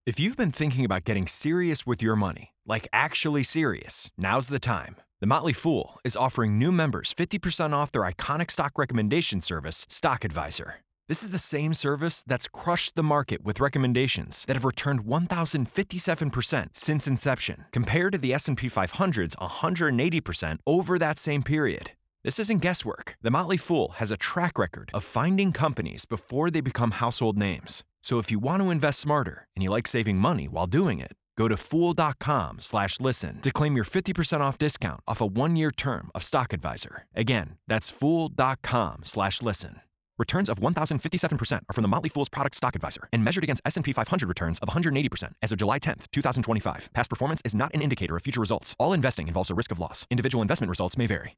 If you've been thinking about getting serious with your money, like actually serious, now's the time. The Motley Fool is offering new members 50% off their iconic stock recommendation service, Stock Advisor. This is the same service that's crushed the market with recommendations that have returned 1,057% since inception, compared to the S&P 500's 180% over that same period. This isn't guesswork. The Motley Fool has a track record of finding companies before they become household names. So if you want to invest smarter and you like saving money while doing it, go to fool.com/listen to claim your 50% off discount off a 1-year term of Stock Advisor. Again, that's fool.com/listen. Returns of 1,057% are from the Motley Fool's product Stock Advisor and measured against S&P 500 returns of 180% as of July 10th, 2025. Past performance is not an indicator of future results. All investing involves a risk of loss. Individual investment results may vary.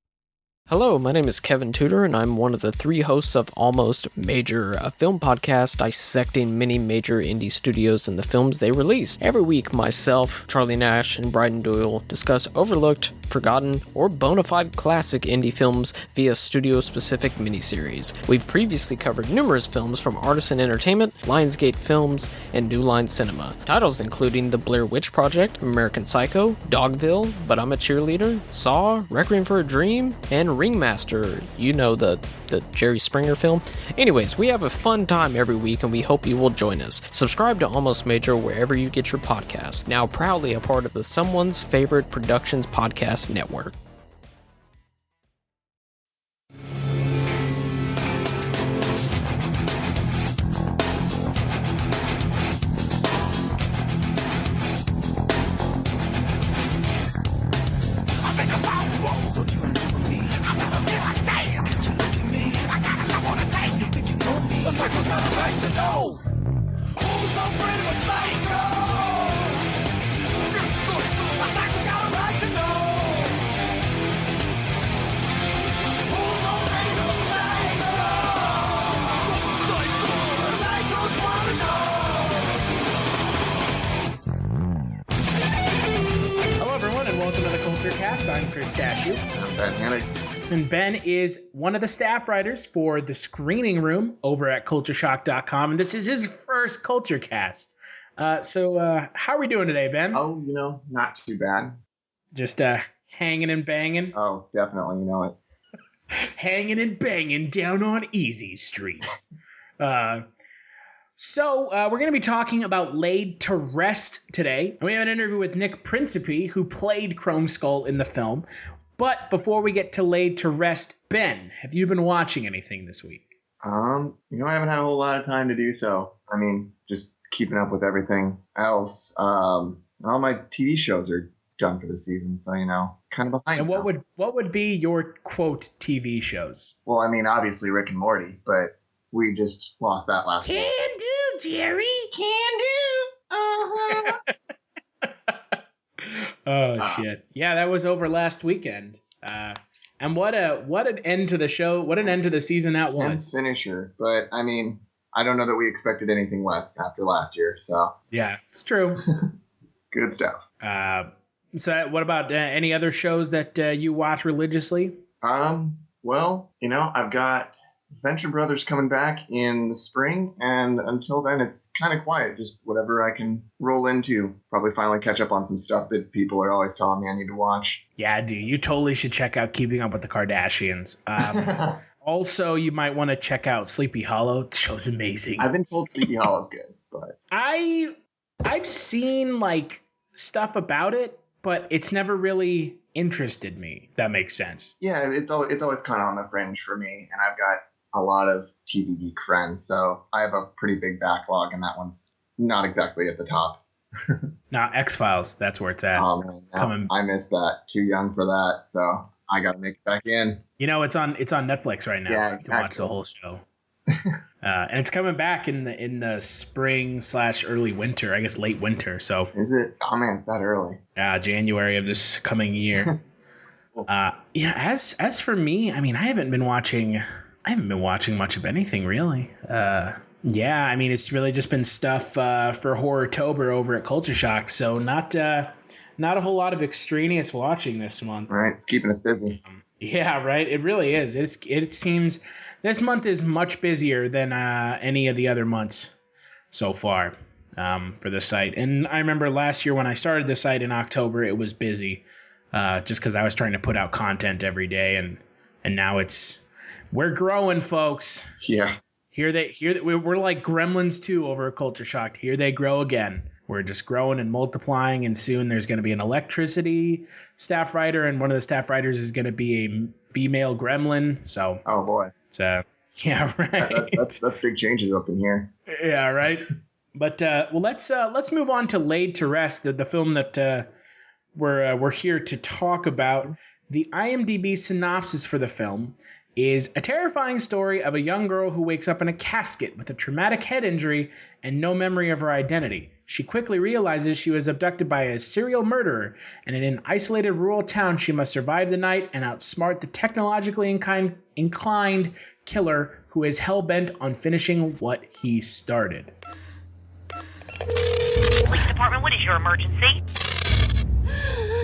Hello, my name is Kevin Tudor, and I'm one of the 3 hosts of Almost Major, a film podcast dissecting many major indie studios and the films they release. Every week, myself, Charlie Nash, and Bryden Doyle discuss overlooked, forgotten, or bona fide classic indie films via studio-specific miniseries. We've previously covered numerous films from Artisan Entertainment, Lionsgate Films, and New Line Cinema. Titles including The Blair Witch Project, American Psycho, Dogville, But I'm a Cheerleader, Saw, Requiem for a Dream, and Ringmaster, you know, the Jerry Springer film. Anyways, we have a fun time every week and we hope you will join us. Subscribe to Almost Major wherever you get your podcasts. Now proudly a part of the Someone's Favorite Productions podcast network. Kulturecast. I'm Chris Stachiw. I'm Ben Hanig. And Ben is one of the staff writers for The Screening Room over at cultureshock.com. And this is his first Kulturecast. So how are we doing today, Ben? Oh, not too bad. Just hanging and banging? Oh, definitely, you know it. Hanging and banging down on Easy Street. So we're going to be talking about Laid to Rest today. We have an interview with Nick Principe, who played Chromeskull in the film. But before we get to Laid to Rest, Ben, have you been watching anything this week? I haven't had a whole lot of time to do so. I mean, just keeping up with everything else. All my TV shows are done for the season, so, kind of behind. And what would be your, quote, TV shows? Well, I mean, obviously Rick and Morty, but we just lost that last week. Can do, Jerry. Can do. Uh-huh. Oh, shit. Yeah, that was over last weekend. And what an end to the show. What an end to the season that was. And finisher. But, I mean, I don't know that we expected anything less after last year, so. Yeah, it's true. Good stuff. So what about any other shows that you watch religiously? Well, I've got Venture Brothers coming back in the spring, and until then it's kind of quiet, just whatever I can roll into. Probably finally catch up on some stuff that people are always telling me I need to watch. Yeah, dude, you totally should check out Keeping Up with the Kardashians. Also, you might want to check out Sleepy Hollow. The show's amazing. I've been told Sleepy Hollow's good, but I've seen stuff about it, but it's never really interested me, if that makes sense. Yeah, it's always kind of on the fringe for me, and I've got a lot of TV geek friends, so I have a pretty big backlog, and that one's not exactly at the top. Now, X-Files, that's where it's at. Oh, man, I missed that. Too young for that, so I got to make it back in. It's on Netflix right now. Yeah, you can watch the whole show. And it's coming back in the spring / early winter, I guess late winter. So is it? Oh man, that early? January of this coming year. Yeah. As for me, I mean, I haven't been watching much of anything really. Yeah, I mean, it's really just been stuff for Horrortober over at Culture Shock. So not a whole lot of extraneous watching this month. Right, it's keeping us busy. Yeah, right. It really is. It seems this month is much busier than any of the other months so far. for the site. And I remember last year when I started the site in October, it was busy just because I was trying to put out content every day. And now we're growing, folks. Yeah. We're like Gremlins 2 over at Culture Shock. Here they grow again. We're just growing and multiplying, and soon there's going to be an electricity staff writer, and one of the staff writers is going to be a female gremlin. So, oh boy, yeah, right. That's big changes up in here. Yeah, right. But well, let's move on to Laid to Rest, the film that we're here to talk about. The IMDb synopsis for the film is a terrifying story of a young girl who wakes up in a casket with a traumatic head injury and no memory of her identity. She quickly realizes she was abducted by a serial murderer, and in an isolated rural town, she must survive the night and outsmart the technologically inclined killer who is hell-bent on finishing what he started. Police department, what is your emergency?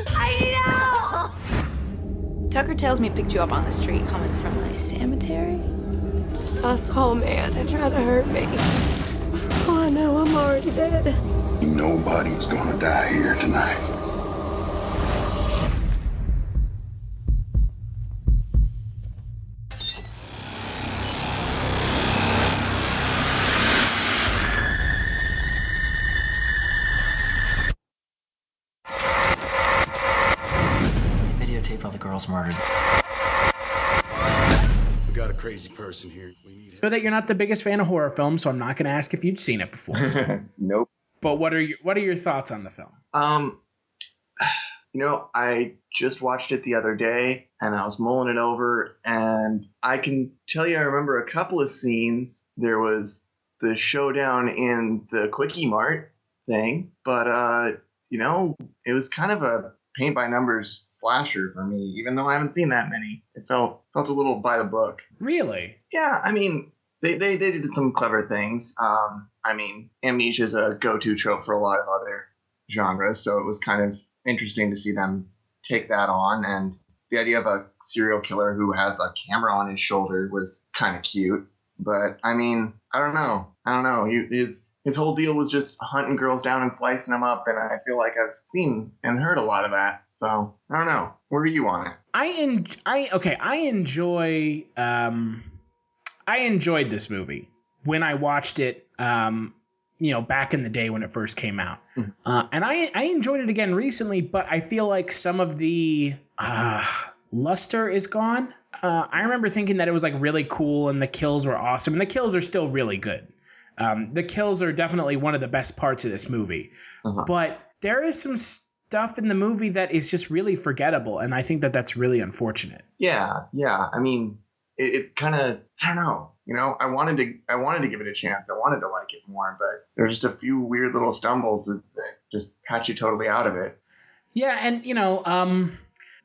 I know! Tucker tells me picked you up on the street coming from my cemetery. I saw a man that tried to hurt me. Oh, I know I'm already dead. Nobody's gonna die here tonight. Videotape all the girls' murders. We got a crazy person here. We need I know that you're not the biggest fan of horror films, so I'm not going to ask if you'd seen it before. Nope. But what are your thoughts on the film? I just watched it the other day, and I was mulling it over, and I can tell you I remember a couple of scenes. There was the showdown in the Quickie Mart thing, but it was kind of a paint by numbers slasher for me, even though I haven't seen that many. It felt a little by the book. Really? Yeah, I mean, they did some clever things. Amnesia is a go-to trope for a lot of other genres, so it was kind of interesting to see them take that on, and the idea of a serial killer who has a camera on his shoulder was kind of cute. But I mean, I don't know. His whole deal was just hunting girls down and slicing them up, and I feel like I've seen and heard a lot of that. So I don't know. Where are you on it? I enjoyed this movie when I watched it. Back in the day when it first came out. And I enjoyed it again recently, but I feel like some of the luster is gone. I remember thinking that it was like really cool and the kills were awesome, and the kills are still really good. The kills are definitely one of the best parts of this movie. But there is some stuff in the movie that is just really forgettable, and I think that that's really unfortunate. Yeah. I mean, it kind of, I don't know. I wanted to give it a chance. I wanted to like it more, but there's just a few weird little stumbles that just patch you totally out of it. Yeah, and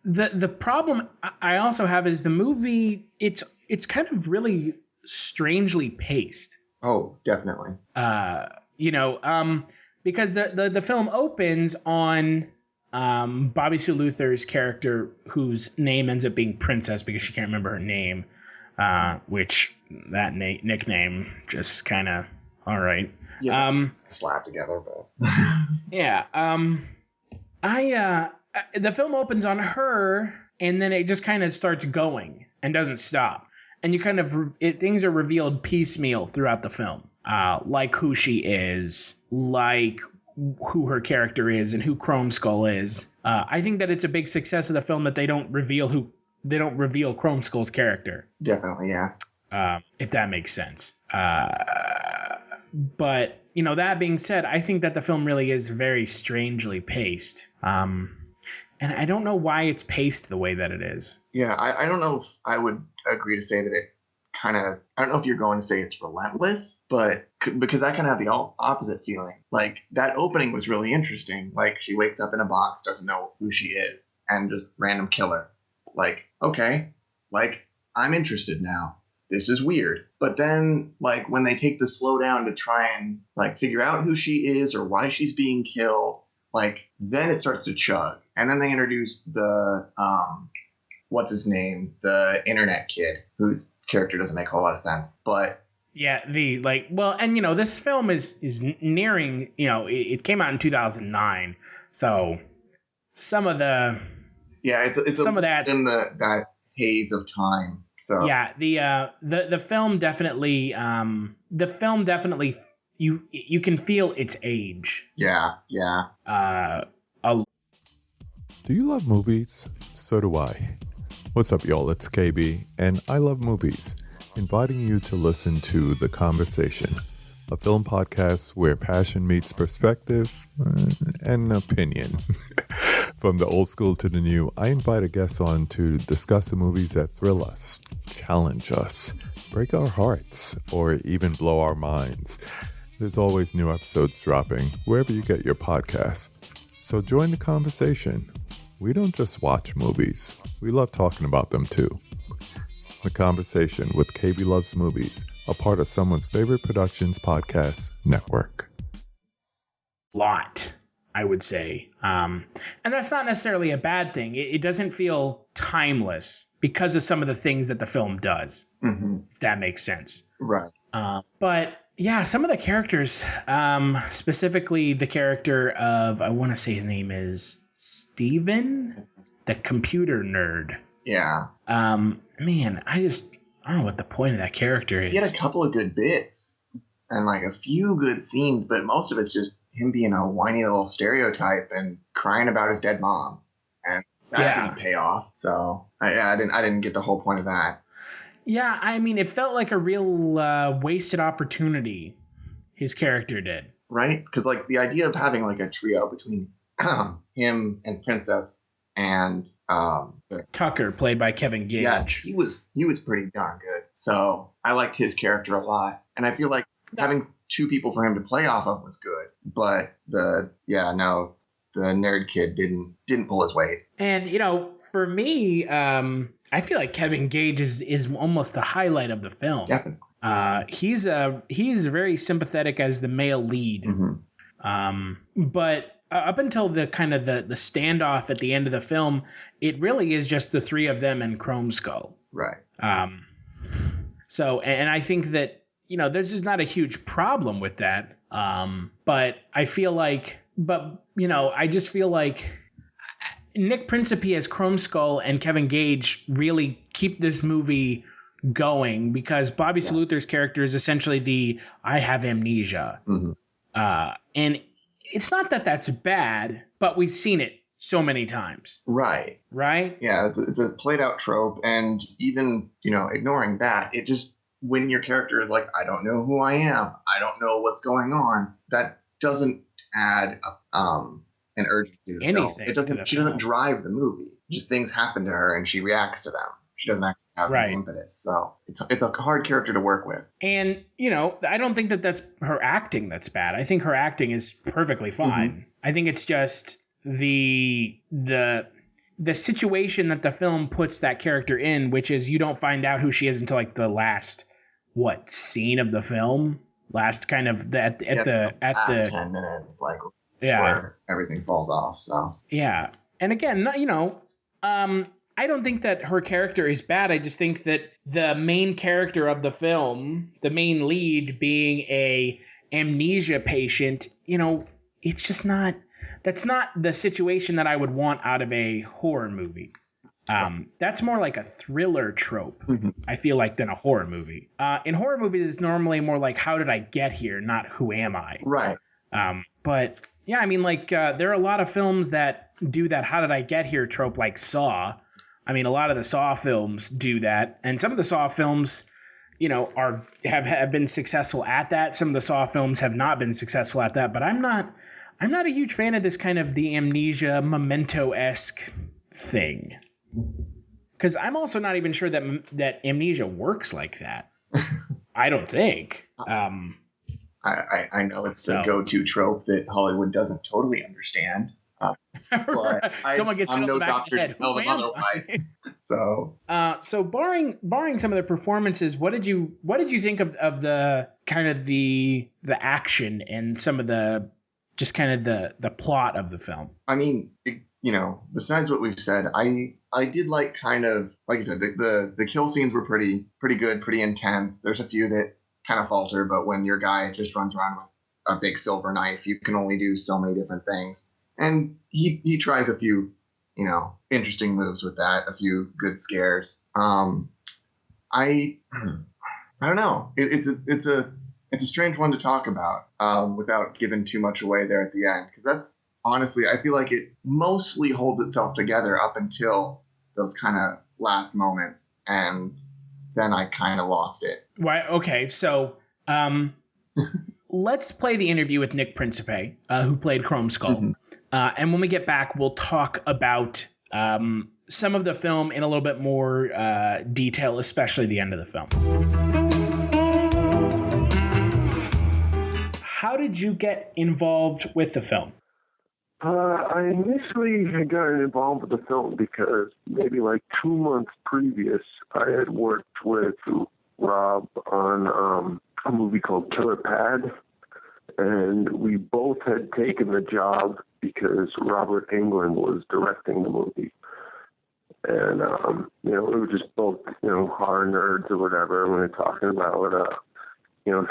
the problem I also have is the movie. It's kind of really strangely paced. Oh, definitely. Because the film opens on Bobby Sue Luther's character, whose name ends up being Princess because she can't remember her name. Which that nickname just kind of all right. Yeah, slap together, but yeah. The film opens on her, and then it just kind of starts going and doesn't stop, and you kind of things are revealed piecemeal throughout the film, like who she is, like who her character is, and who Chromeskull is. I think that it's a big success of the film that they don't reveal Chromeskull's character. Definitely, yeah. If that makes sense. But, that being said, I think that the film really is very strangely paced. And I don't know why it's paced the way that it is. Yeah, I don't know if I would agree to say that it kind of, I don't know if you're going to say it's relentless, but because I kind of have the opposite feeling. Like, that opening was really interesting. Like, she wakes up in a box, doesn't know who she is, and just random killer. Like, okay, like, I'm interested now. This is weird. But then, like, when they take the slow down to try and, like, figure out who she is or why she's being killed, like, then it starts to chug. And then they introduce the, what's his name? The internet kid, whose character doesn't make a whole lot of sense. But Yeah, and this film is nearing, it came out in 2009, so some of the it's some of that's in that haze of time. So yeah, the film definitely you can feel its age. Yeah. Do you love movies? So do I. What's up, y'all? It's KB, and I love movies. Inviting you to listen to The Conversation, a film podcast where passion meets perspective and opinion. From the old school to the new, I invite a guest on to discuss the movies that thrill us, challenge us, break our hearts, or even blow our minds. There's always new episodes dropping wherever you get your podcasts. So join the conversation. We don't just watch movies. We love talking about them too. The Conversation with KB Loves Movies, a part of Someone's Favorite Productions podcast network. Lot, I would say. And that's not necessarily a bad thing. It doesn't feel timeless because of some of the things that the film does. Mm-hmm. If that makes sense. Right. But yeah, some of the characters, specifically the character of, I want to say his name is Steven, the computer nerd. Yeah. Man, I don't know what the point of that character is. He had a couple of good bits and like a few good scenes, but most of it's just him being a whiny little stereotype and crying about his dead mom, and that didn't pay off. So I didn't get the whole point of that. Yeah, I mean, it felt like a real wasted opportunity. His character did, right? Because like the idea of having like a trio between him and Princess and Tucker, played by Kevin Gage. Yeah, he was pretty darn good. So I liked his character a lot, and I feel like having two people for him to play off of was good. But the nerd kid didn't pull his weight. And for me, I feel like Kevin Gage is almost the highlight of the film. Definitely. He's very sympathetic as the male lead. Mm-hmm. But up until the kind of the standoff at the end of the film, it really is just the three of them and Chromeskull. Right. So, and I think that, there's just not a huge problem with that. But I feel like, I just feel like Nick Principe as Chromeskull and Kevin Gage really keep this movie going, because Bobby Saluther's character is essentially I have amnesia. Mm-hmm. And it's not that that's bad, but we've seen it so many times. Right. Yeah, it's a played out trope, and even, ignoring that, it just, when your character is like, I don't know who I am, I don't know what's going on, that doesn't add an urgency to the film. It doesn't. She doesn't drive the movie. Just things happen to her, and she reacts to them. She doesn't actually have any impetus. So it's a hard character to work with. And I don't think that that's her acting that's bad. I think her acting is perfectly fine. Mm-hmm. I think it's just the situation that the film puts that character in, which is you don't find out who she is until like the last scene of the film. Last kind of at the 10 minutes, like. Yeah, where everything falls off. So yeah, and again, I don't think that her character is bad. I just think that the main character of the film, the main lead, being a amnesia patient, it's just not. That's not the situation that I would want out of a horror movie. That's more like a thriller trope, mm-hmm. I feel like, than a horror movie. In horror movies, it's normally more like, how did I get here, not who am I? Right. But yeah, I mean, like, there are a lot of films that do that how did I get here trope, like Saw. I mean, a lot of the Saw films do that. And some of the Saw films, have been successful at that. Some of the Saw films have not been successful at that. But I'm not a huge fan of this kind of the amnesia Memento-esque thing. Because I'm also not even sure that amnesia works like that. I don't think. I know it's the go-to trope that Hollywood doesn't totally understand. But someone gets I'm hit no on the back doctor of the head. to tell them otherwise. So barring some of the performances, what did you think of the kind of the action and some of the just kind of the plot of the film? I mean, besides what we've said, I did like you said, the kill scenes were pretty good, pretty intense. There's a few that kind of falter, but when your guy just runs around with a big silver knife, you can only do so many different things. And he tries a few, interesting moves with that, a few good scares. I don't know. It's a strange one to talk about without giving too much away there at the end, because that's honestly, I feel like it mostly holds itself together up until those kind of last moments, and then I kind of lost it. Why? Okay, so let's play the interview with Nick Principe, who played Chromeskull. Mm-hmm. And when we get back, we'll talk about some of the film in a little bit more detail, especially the end of the film. How did you get involved with the film? I initially had gotten involved with the film because maybe like 2 months previous, I had worked with Rob on a movie called Killer Pad, and we both had taken the job because Robert Englund was directing the movie. And, we were just both, horror nerds or whatever, and we were talking about,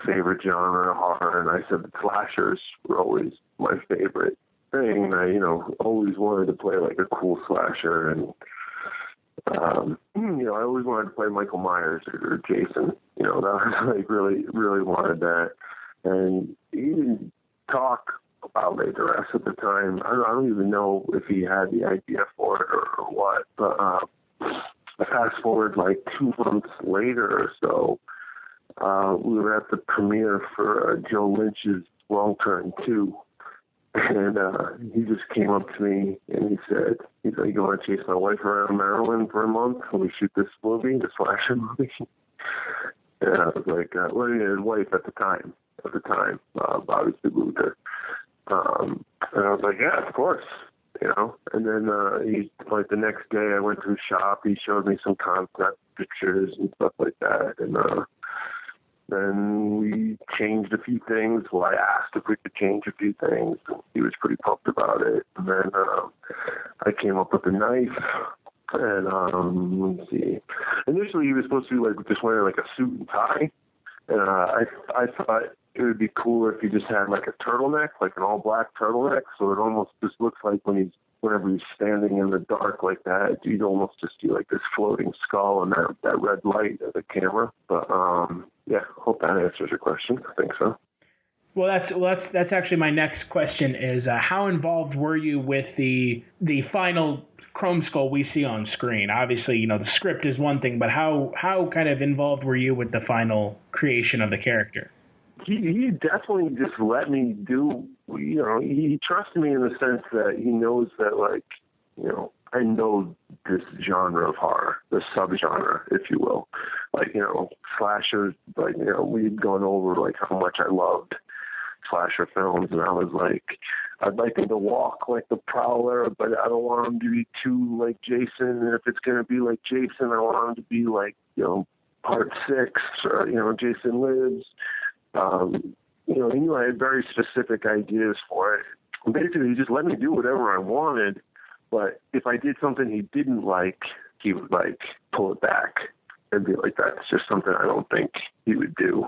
favorite genre, horror, and I said that slashers were always my favorite thing. And I, always wanted to play like a cool slasher, and, I always wanted to play Michael Myers or Jason. That was like really, really wanted that. And he didn't talk about it the rest of the time. I don't even know if he had the idea for it or what. But fast forward like 2 months later or so, we were at the premiere for Joe Lynch's Wrong Turn 2. And he just came up to me and he said, he's like, "You want to chase my wife around Maryland for a month when we shoot this movie, the slasher movie?" And I was like, his wife at the time, obviously Luther. And I was like, yeah, of course, And then the next day I went to his shop. He showed me some concept pictures and stuff like that. And then we changed a few things. Well, I asked if we could change a few things. He was pretty pumped about it. And then I came up with a knife. And let's see. Initially, he was supposed to be like just wearing like a suit and tie. And I thought it would be cooler if he just had like a turtleneck, like an all-black turtleneck, so it almost just looks like whenever he's standing in the dark like that, you'd almost just see like this floating skull and that red light of the camera. But yeah, hope that answers your question. I think so. Well, that's actually my next question is how involved were you with the final Chromeskull we see on screen? Obviously, the script is one thing, but how kind of involved were you with the final creation of the character? He definitely just let me do, he trusted me in the sense that he knows that, like, I know this genre of horror, the subgenre, if you will. Like, slashers, like, we'd gone over, like, how much I loved slasher films, and I was like, I'd like him to walk like the Prowler, but I don't want him to be too like Jason. And if it's going to be like Jason, I want him to be like, Part 6 or, Jason Lives. He knew I had very specific ideas for it. And basically, he just let me do whatever I wanted. But if I did something he didn't like, he would like pull it back and be like, "That's just something I don't think he would do."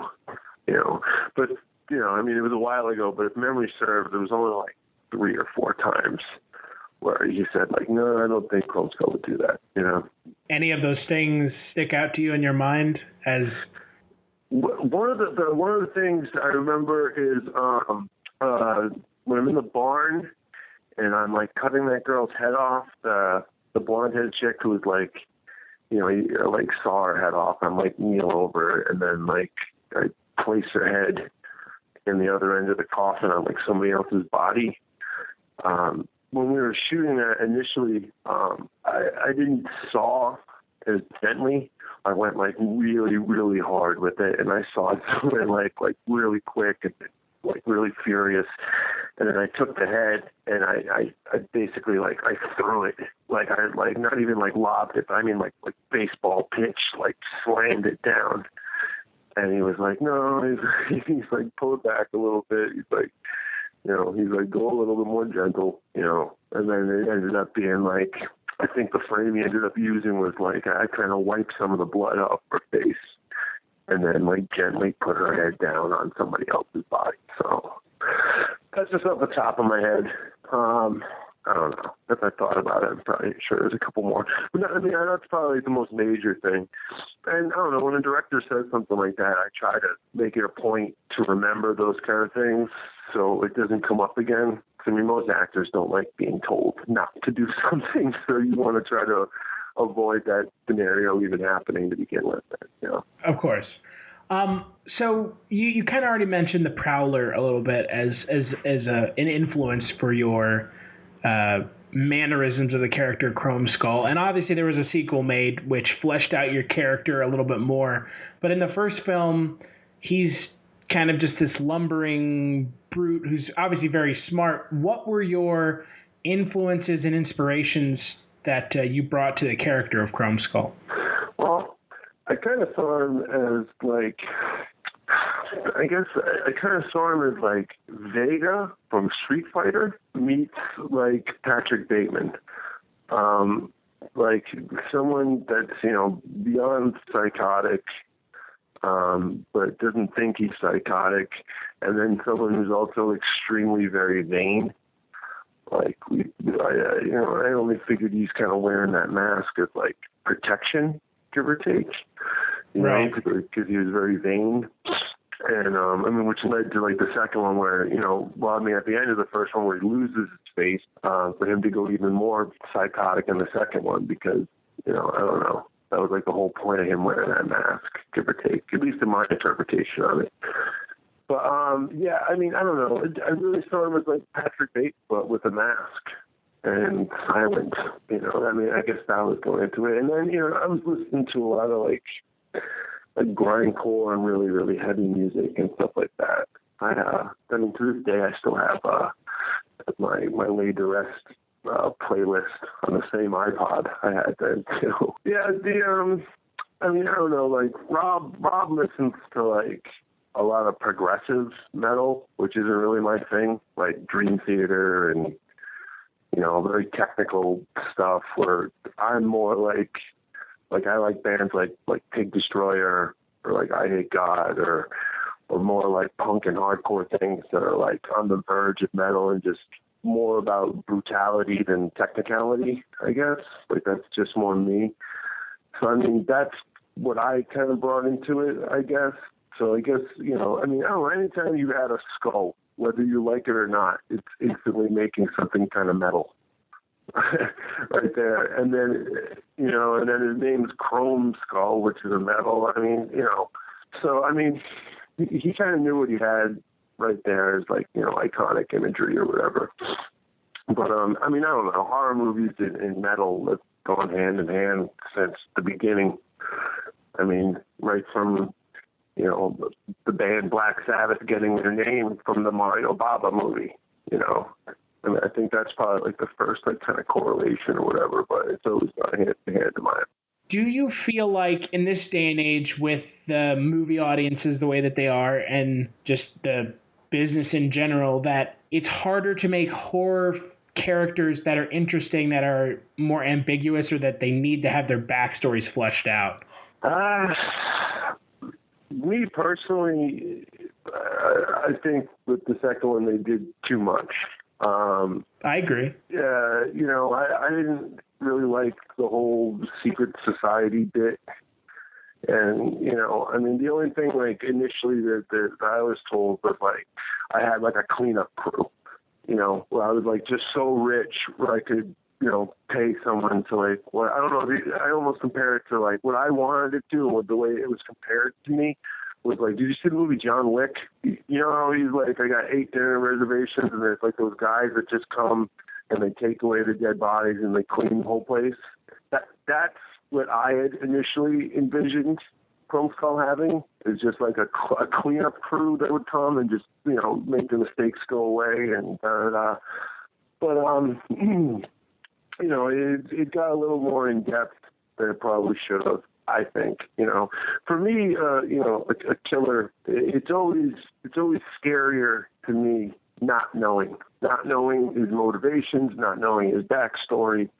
But it was a while ago. But if memory served, there was only like 3 or 4 times where he said like, "No, I don't think Chromeskull would do that." Any of those things stick out to you in your mind as? One of the things I remember is when I'm in the barn and I'm like cutting that girl's head off, the blonde-headed chick who was like, like saw her head off. I'm like kneel over and then like I place her head in the other end of the coffin on like somebody else's body. When we were shooting that initially, I didn't saw as gently. I went like really, really hard with it, and I saw it went like really quick and like really furious. And then I took the head and I basically like I threw it, like I like not even like lobbed it, but I mean like baseball pitch, like slammed it down. And he was like, "No," he's like, "Pull it back a little bit." He's like, he's like, "Go a little bit more gentle," And then it ended up being like, I think the frame he ended up using was like, I kind of wiped some of the blood off her face. and then like gently put her head down on somebody else's body. So that's just off the top of my head. I don't know. If I thought about it, I'm probably sure there's a couple more. But I mean, that's probably the most major thing. And I don't know, when a director says something like that, I try to make it a point to remember those kind of things so it doesn't come up again. I mean, most actors don't like being told not to do something, so you want to try to avoid that scenario even happening to begin with. You know? Of course. So you kind of already mentioned the Prowler a little bit as an influence for your mannerisms of the character Chromeskull, and obviously there was a sequel made which fleshed out your character a little bit more. But in the first film, he's kind of just this lumbering brute who's obviously very smart. What were your influences and inspirations that you brought to the character of Chromeskull? Well, I kind of saw him as like, I guess I kind of saw him as like Vega from Street Fighter meets like Patrick Bateman. Like someone that's, you know, beyond psychotic, but doesn't think he's psychotic. And then someone who's also extremely very vain. Like, I only figured he's kind of wearing that mask as like protection, give or take. You know, because he was very vain. And, I mean, which led to, like, the second one where, you know, well, I mean, at the end of the first one where he loses his face, for him to go even more psychotic in the second one because, you know, I don't know. That was, like, the whole point of him wearing that mask, give or take, at least in my interpretation of it. But, yeah, I mean, I don't know. I really saw him as, like, Patrick Bateman, but with a mask and silent, you know. I mean, I guess that was going into it. And then, you know, I was listening to a lot of, like grindcore and really, really heavy music and stuff like that. I mean, to this day, I still have my laid to rest playlist on the same iPod I had then too. Yeah, I mean, I don't know, like Rob listens to like a lot of progressive metal, which isn't really my thing, like Dream Theater and, you know, very technical stuff, where I'm more like I like bands like Pig Destroyer or like I Hate God or more like punk and hardcore things that are like on the verge of metal and just more about brutality than technicality, I guess. Like that's just more me. So I mean, that's what I kind of brought into it, I guess. So I guess, you know, I mean, I don't know, anytime you add a skull, whether you like it or not, it's instantly making something kind of metal. Right there. And then, you know, and then his name's Chromeskull, which is a metal. I mean, you know, so, I mean, he kind of knew what he had right there as, like, you know, iconic imagery or whatever. But, I mean, I don't know. Horror movies and metal have gone hand in hand since the beginning. I mean, right from, you know, the band Black Sabbath getting their name from the Mario Baba movie, you know. I mean, I think that's probably like the first like kind of correlation or whatever, but it's always gone hand in hand to mine. Do you feel like in this day and age with the movie audiences the way that they are and just the business in general that it's harder to make horror characters that are interesting, that are more ambiguous, or that they need to have their backstories fleshed out? Me personally, I think with the second one they did too much. I agree. Yeah, you know, I didn't really like the whole secret society bit. And, you know, I mean, the only thing, like, initially that I was told was, like, I had, like, a cleanup crew, you know, where I was, like, just so rich where I could, you know, pay someone to, like, I don't know, I almost compare it to, like, what I wanted to do and the way it was compared to me was like, did you see the movie John Wick? You know how he's like, I got 8 dinner reservations, and there's like those guys that just come and they take away the dead bodies and they clean the whole place. That's what I had initially envisioned Chromeskull having, is just like a cleanup crew that would come and just, you know, make the mistakes go away and But you know, it got a little more in depth than it probably should have. I think, you know, for me, you know, a killer, it's always scarier to me not knowing his motivations, not knowing his backstory.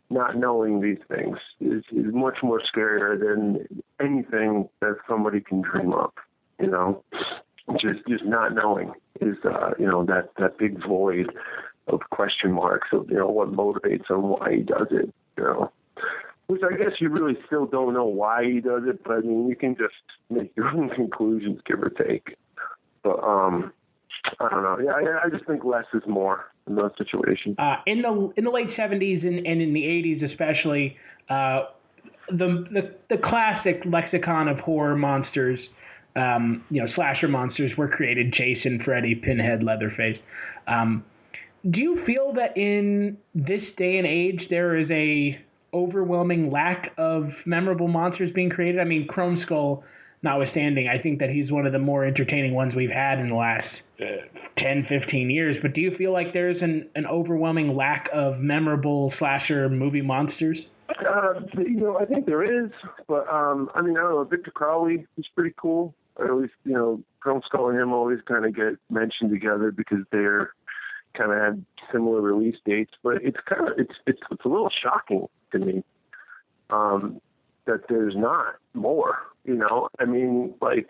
not knowing these things is much more scarier than anything that somebody can dream up, you know. Just not knowing is, you know, that big void of question marks of, you know, what motivates him, why he does it, you know. Which I guess you really still don't know why he does it, but I mean, you can just make your own conclusions, give or take. But I don't know. Yeah, I just think less is more in those situations. In the late 70s and in the 80s especially, the classic lexicon of horror monsters, you know, slasher monsters were created: Jason, Freddy, Pinhead, Leatherface. Do you feel that in this day and age there is a overwhelming lack of memorable monsters being created? I mean, Chromeskull notwithstanding, I think that he's one of the more entertaining ones we've had in the last 10, 15 years. But do you feel like there's an overwhelming lack of memorable slasher movie monsters? You know, I think there is, but I mean, I don't know. Victor Crowley is pretty cool. At least, you know, Chromeskull and him always kind of get mentioned together because they're kind of had similar release dates. But it's kind of it's a little shocking to me that there's not more. You know, I mean, like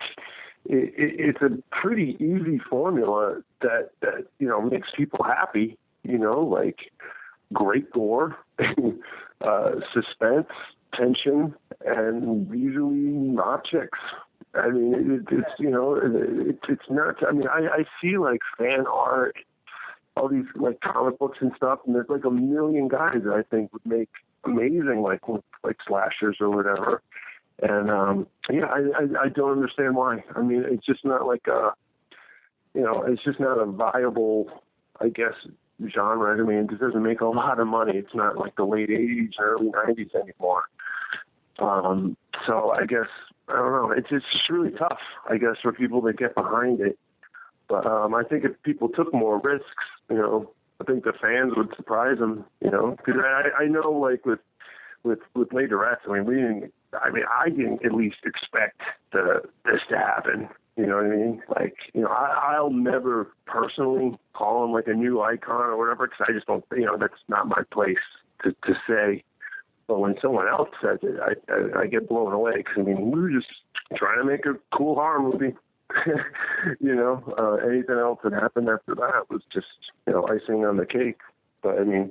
it's a pretty easy formula that you know makes people happy. You know, like great gore, suspense, tension, and usually objects. I mean, it's you know, it's not. I mean, I see like fan art, all these like comic books and stuff, and there's like a million guys that I think would make amazing like slashers or whatever. And yeah, I don't understand why. I mean, it's just not like you know, it's just not a viable, I guess, genre. I mean, it just doesn't make a lot of money. It's not like the late 80s, early 90s anymore. So I guess, I don't know. It's just really tough, I guess, for people to get behind it. But I think if people took more risks, you know, I think the fans would surprise them, you know. Because I know, like, with Laterettes, I didn't at least expect this to happen. You know what I mean? Like, you know, I'll never personally call him like a new icon or whatever, because I just don't, you know, that's not my place to say. But when someone else says it, I get blown away, because, I mean, we were just trying to make a cool horror movie. You know, anything else that happened after that was just, you know, icing on the cake. But, I mean,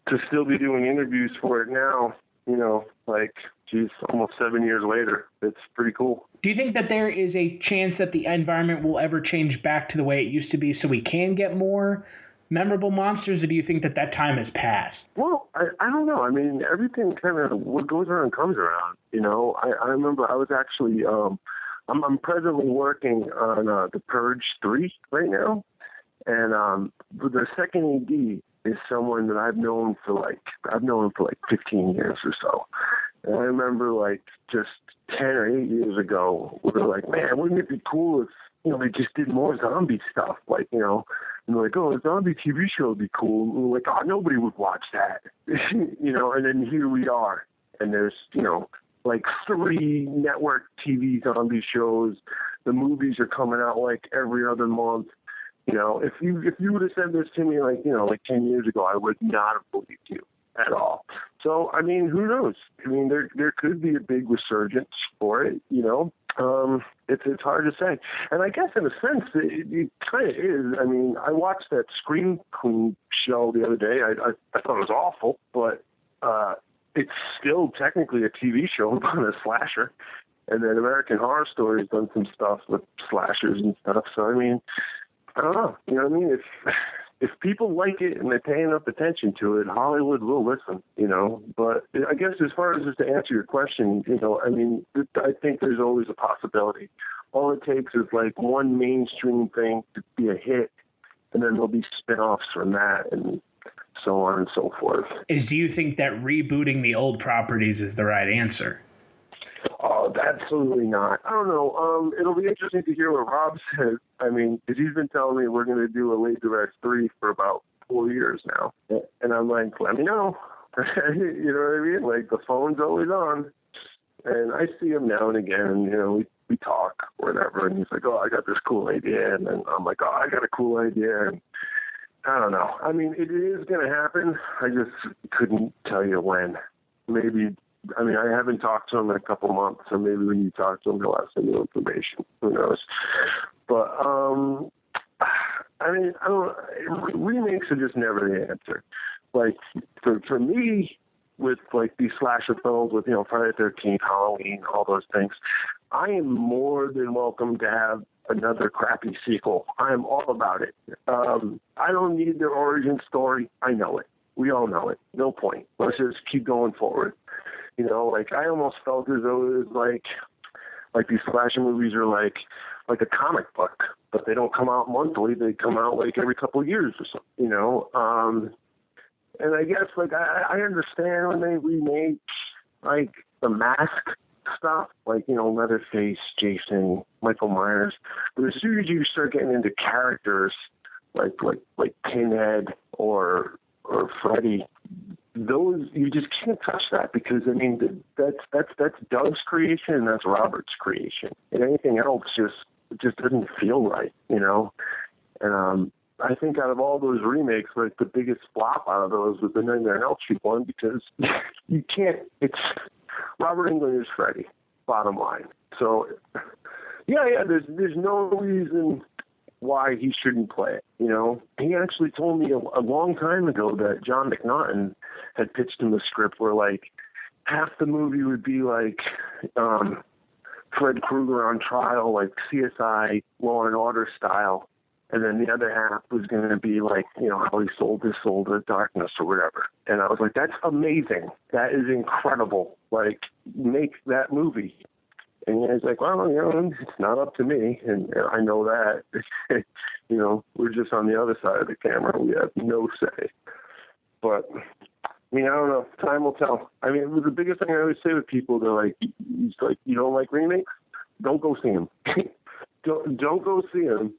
to still be doing interviews for it now, you know, like, geez, almost 7 years later, it's pretty cool. Do you think that there is a chance that the environment will ever change back to the way it used to be so we can get more memorable monsters, or do you think that time has passed? Well, I don't know. I mean, everything kind of, what goes around comes around, you know. I remember I was actually, I'm presently working on The Purge 3 right now, and the second AD is someone that I've known for like 15 years or so. And I remember like just 10 or 8 years ago, we were like, man, wouldn't it be cool if, you know, they just did more zombie stuff? Like, you know, and they're like, oh, a zombie TV show would be cool. And we're like, oh, nobody would watch that. You know, and then here we are. And there's, you know, like 3 network TV zombie shows. The movies are coming out like every other month. You know, if you would have said this to me like, you know, like 10 years ago, I would not have believed you at all. So, I mean, who knows? I mean, there could be a big resurgence for it, you know. It's hard to say. And I guess in a sense, it kind of is. I mean, I watched that Scream Queen show the other day. I thought it was awful, but it's still technically a TV show about a slasher. And then American Horror Story has done some stuff with slashers and stuff. So, I mean, I don't know. You know what I mean? If people like it and they pay enough attention to it, Hollywood will listen, you know. But I guess as far as just to answer your question, you know, I mean, I think there's always a possibility. All it takes is like one mainstream thing to be a hit, and then there'll be spin-offs from that and so on and so forth. Do you think that rebooting the old properties is the right answer? Oh, absolutely not. I don't know. It'll be interesting to hear what Rob says. I mean, because he's been telling me we're going to do a Laterettes 3 for about 4 years now. And I'm like, let me know. You know what I mean? Like, the phone's always on. And I see him now and again. You know, we talk or whatever. And he's like, oh, I got this cool idea. And then I'm like, oh, I got a cool idea. And I don't know. I mean, it is going to happen. I just couldn't tell you when. Maybe, I mean, I haven't talked to him in a couple months, so maybe when you talk to him, he'll have some new information. Who knows? But, I mean, I don't. Remakes are just never the answer. Like, for me, with like these slasher films with, Friday the 13th, Halloween, all those things, I am more than welcome to have another crappy sequel. I am all about it. I don't need their origin story. I know it. We all know it. No point. Let's just keep going forward. Like I almost felt as though it was like these slasher movies are like a comic book, but they don't come out monthly. They come out like every couple of years or something, And I guess like I understand when they remake like the Mask stuff, like Leatherface, Jason, Michael Myers. But as soon as you start getting into characters like Pinhead or Freddy, those you just can't touch that because I mean that's Doug's creation and that's Robert's creation, and anything else just doesn't feel right, And I think out of all those remakes, like the biggest flop out of those was the Nightmare on Elm Street one because you can't. It's Robert Englund is Freddy, bottom line. So yeah. There's no reason why he shouldn't play it. He actually told me a long time ago that John McNaughton had pitched him a script where like half the movie would be like Fred Krueger on trial, like CSI Law and Order style. And then the other half was going to be like, how he sold his soul to darkness or whatever. And I was like, that's amazing. That is incredible. Like, make that movie. And he's like, well, it's not up to me. And I know that. We're just on the other side of the camera. We have no say. But, I mean, I don't know. Time will tell. I mean, the biggest thing I always say with people, they're like, you don't like remakes? Don't go see them. don't go see them.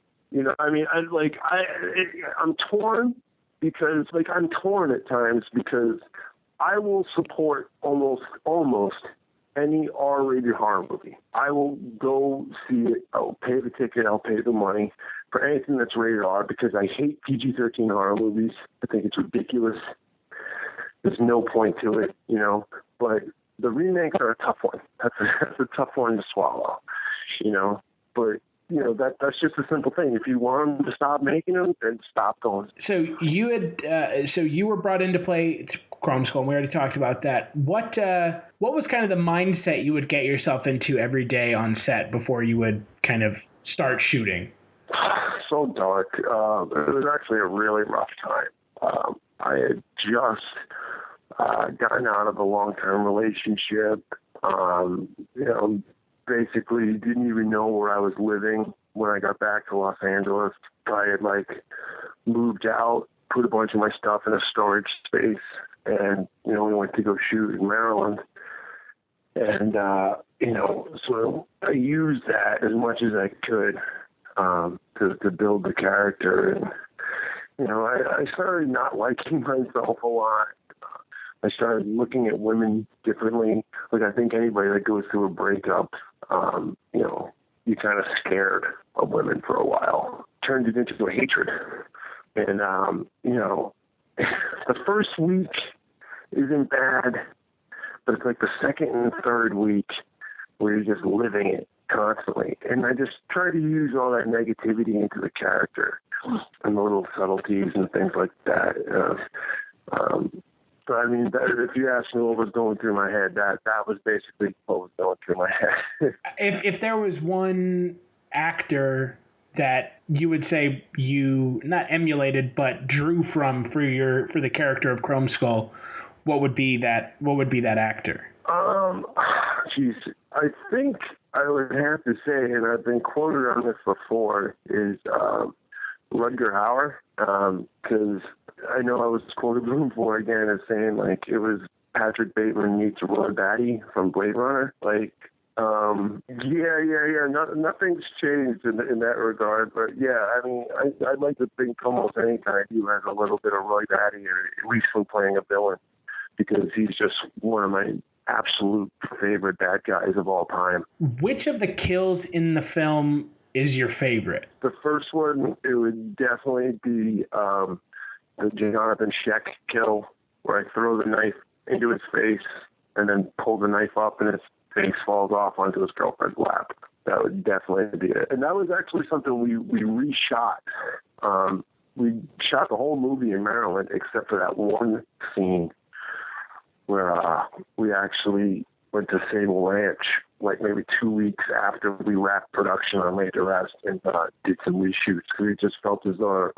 I mean, I'm torn because, like, I'm torn at times because I will support almost any R-rated horror movie. I will go see it. I'll pay the ticket. I'll pay the money for anything that's rated R because I hate PG-13 horror movies. I think it's ridiculous. There's no point to it, But the remakes are a tough one. That's a tough one to swallow, But that's just a simple thing. If you want them to stop making them, then stop going. So you were brought in to play Chromeskull, and we already talked about that. What was kind of the mindset you would get yourself into every day on set before you would kind of start shooting? So dark. It was actually a really rough time. I had just gotten out of a long-term relationship. Basically didn't even know where I was living when I got back to Los Angeles. I had moved out, put a bunch of my stuff in a storage space, and we went to go shoot in Maryland. And so I used that as much as I could to build the character. And I started not liking myself a lot. I started looking at women differently. Like I think anybody that goes through a breakup, you're kind of scared of women for a while. Turned it into a hatred. And, the first week isn't bad, but it's like the second and third week where you're just living it constantly. And I just try to use all that negativity into the character and the little subtleties and things like that. So, I mean, if you ask me what was going through my head, that was basically what was going through my head. If there was one actor that you would say you not emulated but drew from for the character of Chromeskull, what would be that actor? Geez, I think I would have to say, and I've been quoted on this before, is Rutger Hauer, because I know I was quoted before again as saying it was Patrick Bateman meets Roy Batty from Blade Runner. Nothing's changed in that regard, but yeah, I mean, I'd like to think almost anything I do has a little bit of Roy Batty, or at least when playing a villain, because he's just one of my absolute favorite bad guys of all time. Which of the kills in the film is your favorite? The first one, it would definitely be the Jonathan Sheck kill where I throw the knife into his face and then pull the knife up and his face falls off onto his girlfriend's lap. That would definitely be it. And that was actually something we reshot. We shot the whole movie in Maryland except for that one scene where we actually went to Sable Ranch like maybe 2 weeks after we wrapped production on Laid to Rest and did some reshoots. We just felt as though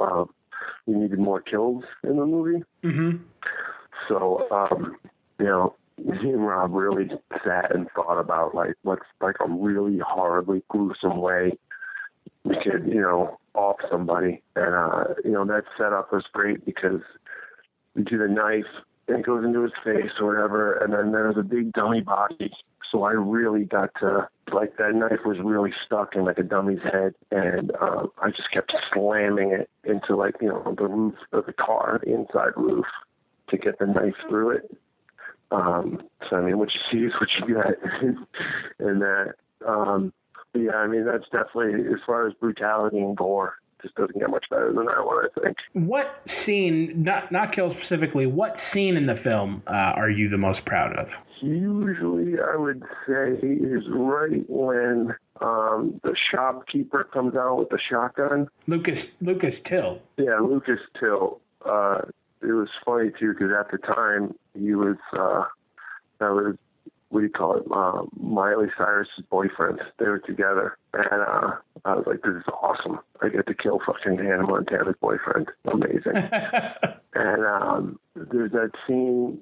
we needed more kills in the movie. Mm-hmm. So, you know, me and Rob really sat and thought about like what's like a really horribly gruesome way we could, you know, off somebody. And, you know, that setup was great because we do the knife and it goes into his face or whatever, and then there's a big dummy body. So I really got to, like, that knife was really stuck in, like, a dummy's head, and I just kept slamming it into, like, you know, the roof of the car, the inside roof, to get the knife through it. So, I mean, what you see is what you get. And that, yeah, I mean, that's definitely, as far as brutality and gore, just doesn't get much better than that one, I think. What scene, not kill specifically, what scene in the film are you the most proud of? Usually, I would say is right when the shopkeeper comes out with the shotgun. Lucas Till. Yeah, Lucas Till. It was funny, too, because at the time, he was, that was, what do you call it, Miley Cyrus's boyfriend. They were together. And I was like, this is awesome. I get to kill fucking Hannah Montana's boyfriend. Amazing. And there's that scene,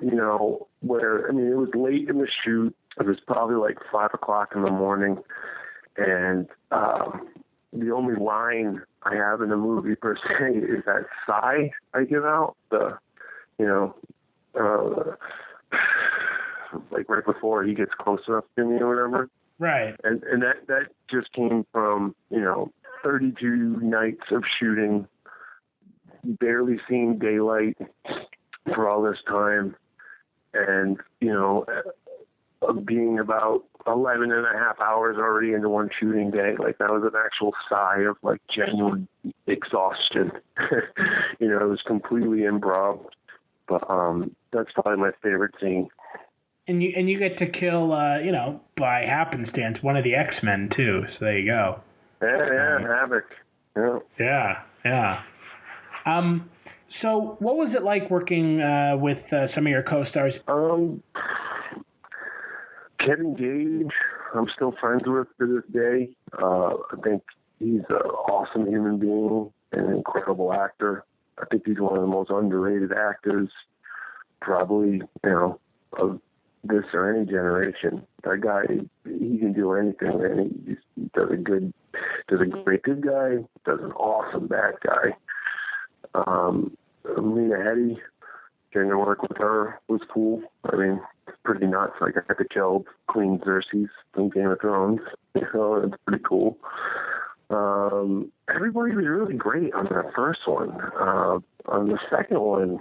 you know, where, I mean, it was late in the shoot. It was probably like 5 o'clock in the morning. And the only line I have in the movie, per se, is that sigh I give out. The, you know, like right before he gets close enough to me or whatever. Right. And that just came from, you know, 32 nights of shooting, barely seeing daylight for all this time, and, you know, being about 11 and a half hours already into one shooting day. Like, that was an actual sigh of, like, genuine exhaustion. You know, it was completely improv. But that's probably my favorite scene. And you get to kill, you know, by happenstance, one of the X-Men, too. So there you go. Yeah, Havoc. Yeah. So what was it like working with some of your co-stars? Kevin Gage, I'm still friends with to this day. I think he's an awesome human being and an incredible actor. I think he's one of the most underrated actors, probably, you know, of this or any generation. That guy, he can do anything, and he does a great good guy, does an awesome bad guy. Lena Headey, getting to work with her was cool. I mean, it's pretty nuts. Like, I got to kill Queen Xerxes from Game of Thrones. You know, it's pretty cool. Everybody was really great on that first one. On the second one,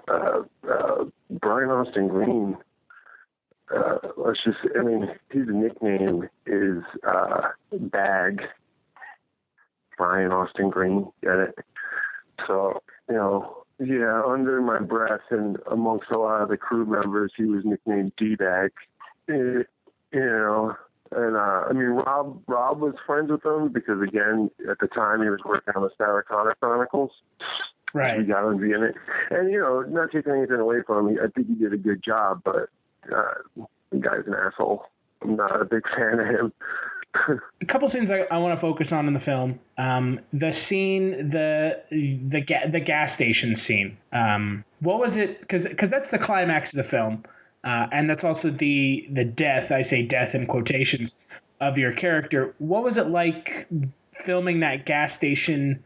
Brian Austin Green, his nickname is Bag. Brian Austin Green, get it? So, you know, yeah, under my breath and amongst a lot of the crew members, he was nicknamed D-Bag. You know, and I mean, Rob was friends with him because, again, at the time he was working on the Sarah Connor Chronicles. Right. We got him in it. And, you know, not taking anything away from him, I think he did a good job, but the guy's an asshole. I'm not a big fan of him. A couple scenes I want to focus on in the film. The scene, the gas station scene. What was it? Because that's the climax of the film, and that's also the death. I say death in quotations of your character. What was it like filming that gas station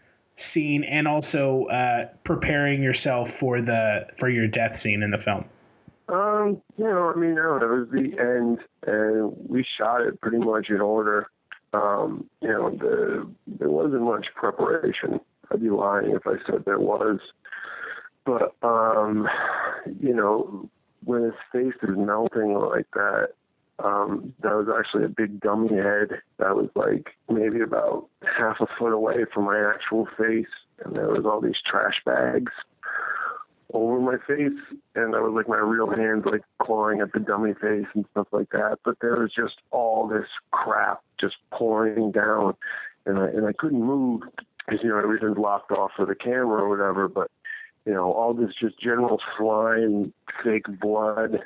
scene and also preparing yourself for your death scene in the film? You know, I mean, no, it was the end, and we shot it pretty much in order. You know, there wasn't much preparation. I'd be lying if I said there was. But, you know, when his face is melting like that, that was actually a big dummy head that was like maybe about half a foot away from my actual face, and there was all these trash bags over my face, and that was like my real hands like clawing at the dummy face and stuff like that. But there was just all this crap just pouring down, and I couldn't move because, you know, everything's locked off for the camera or whatever. But, you know, all this just general slime, fake blood,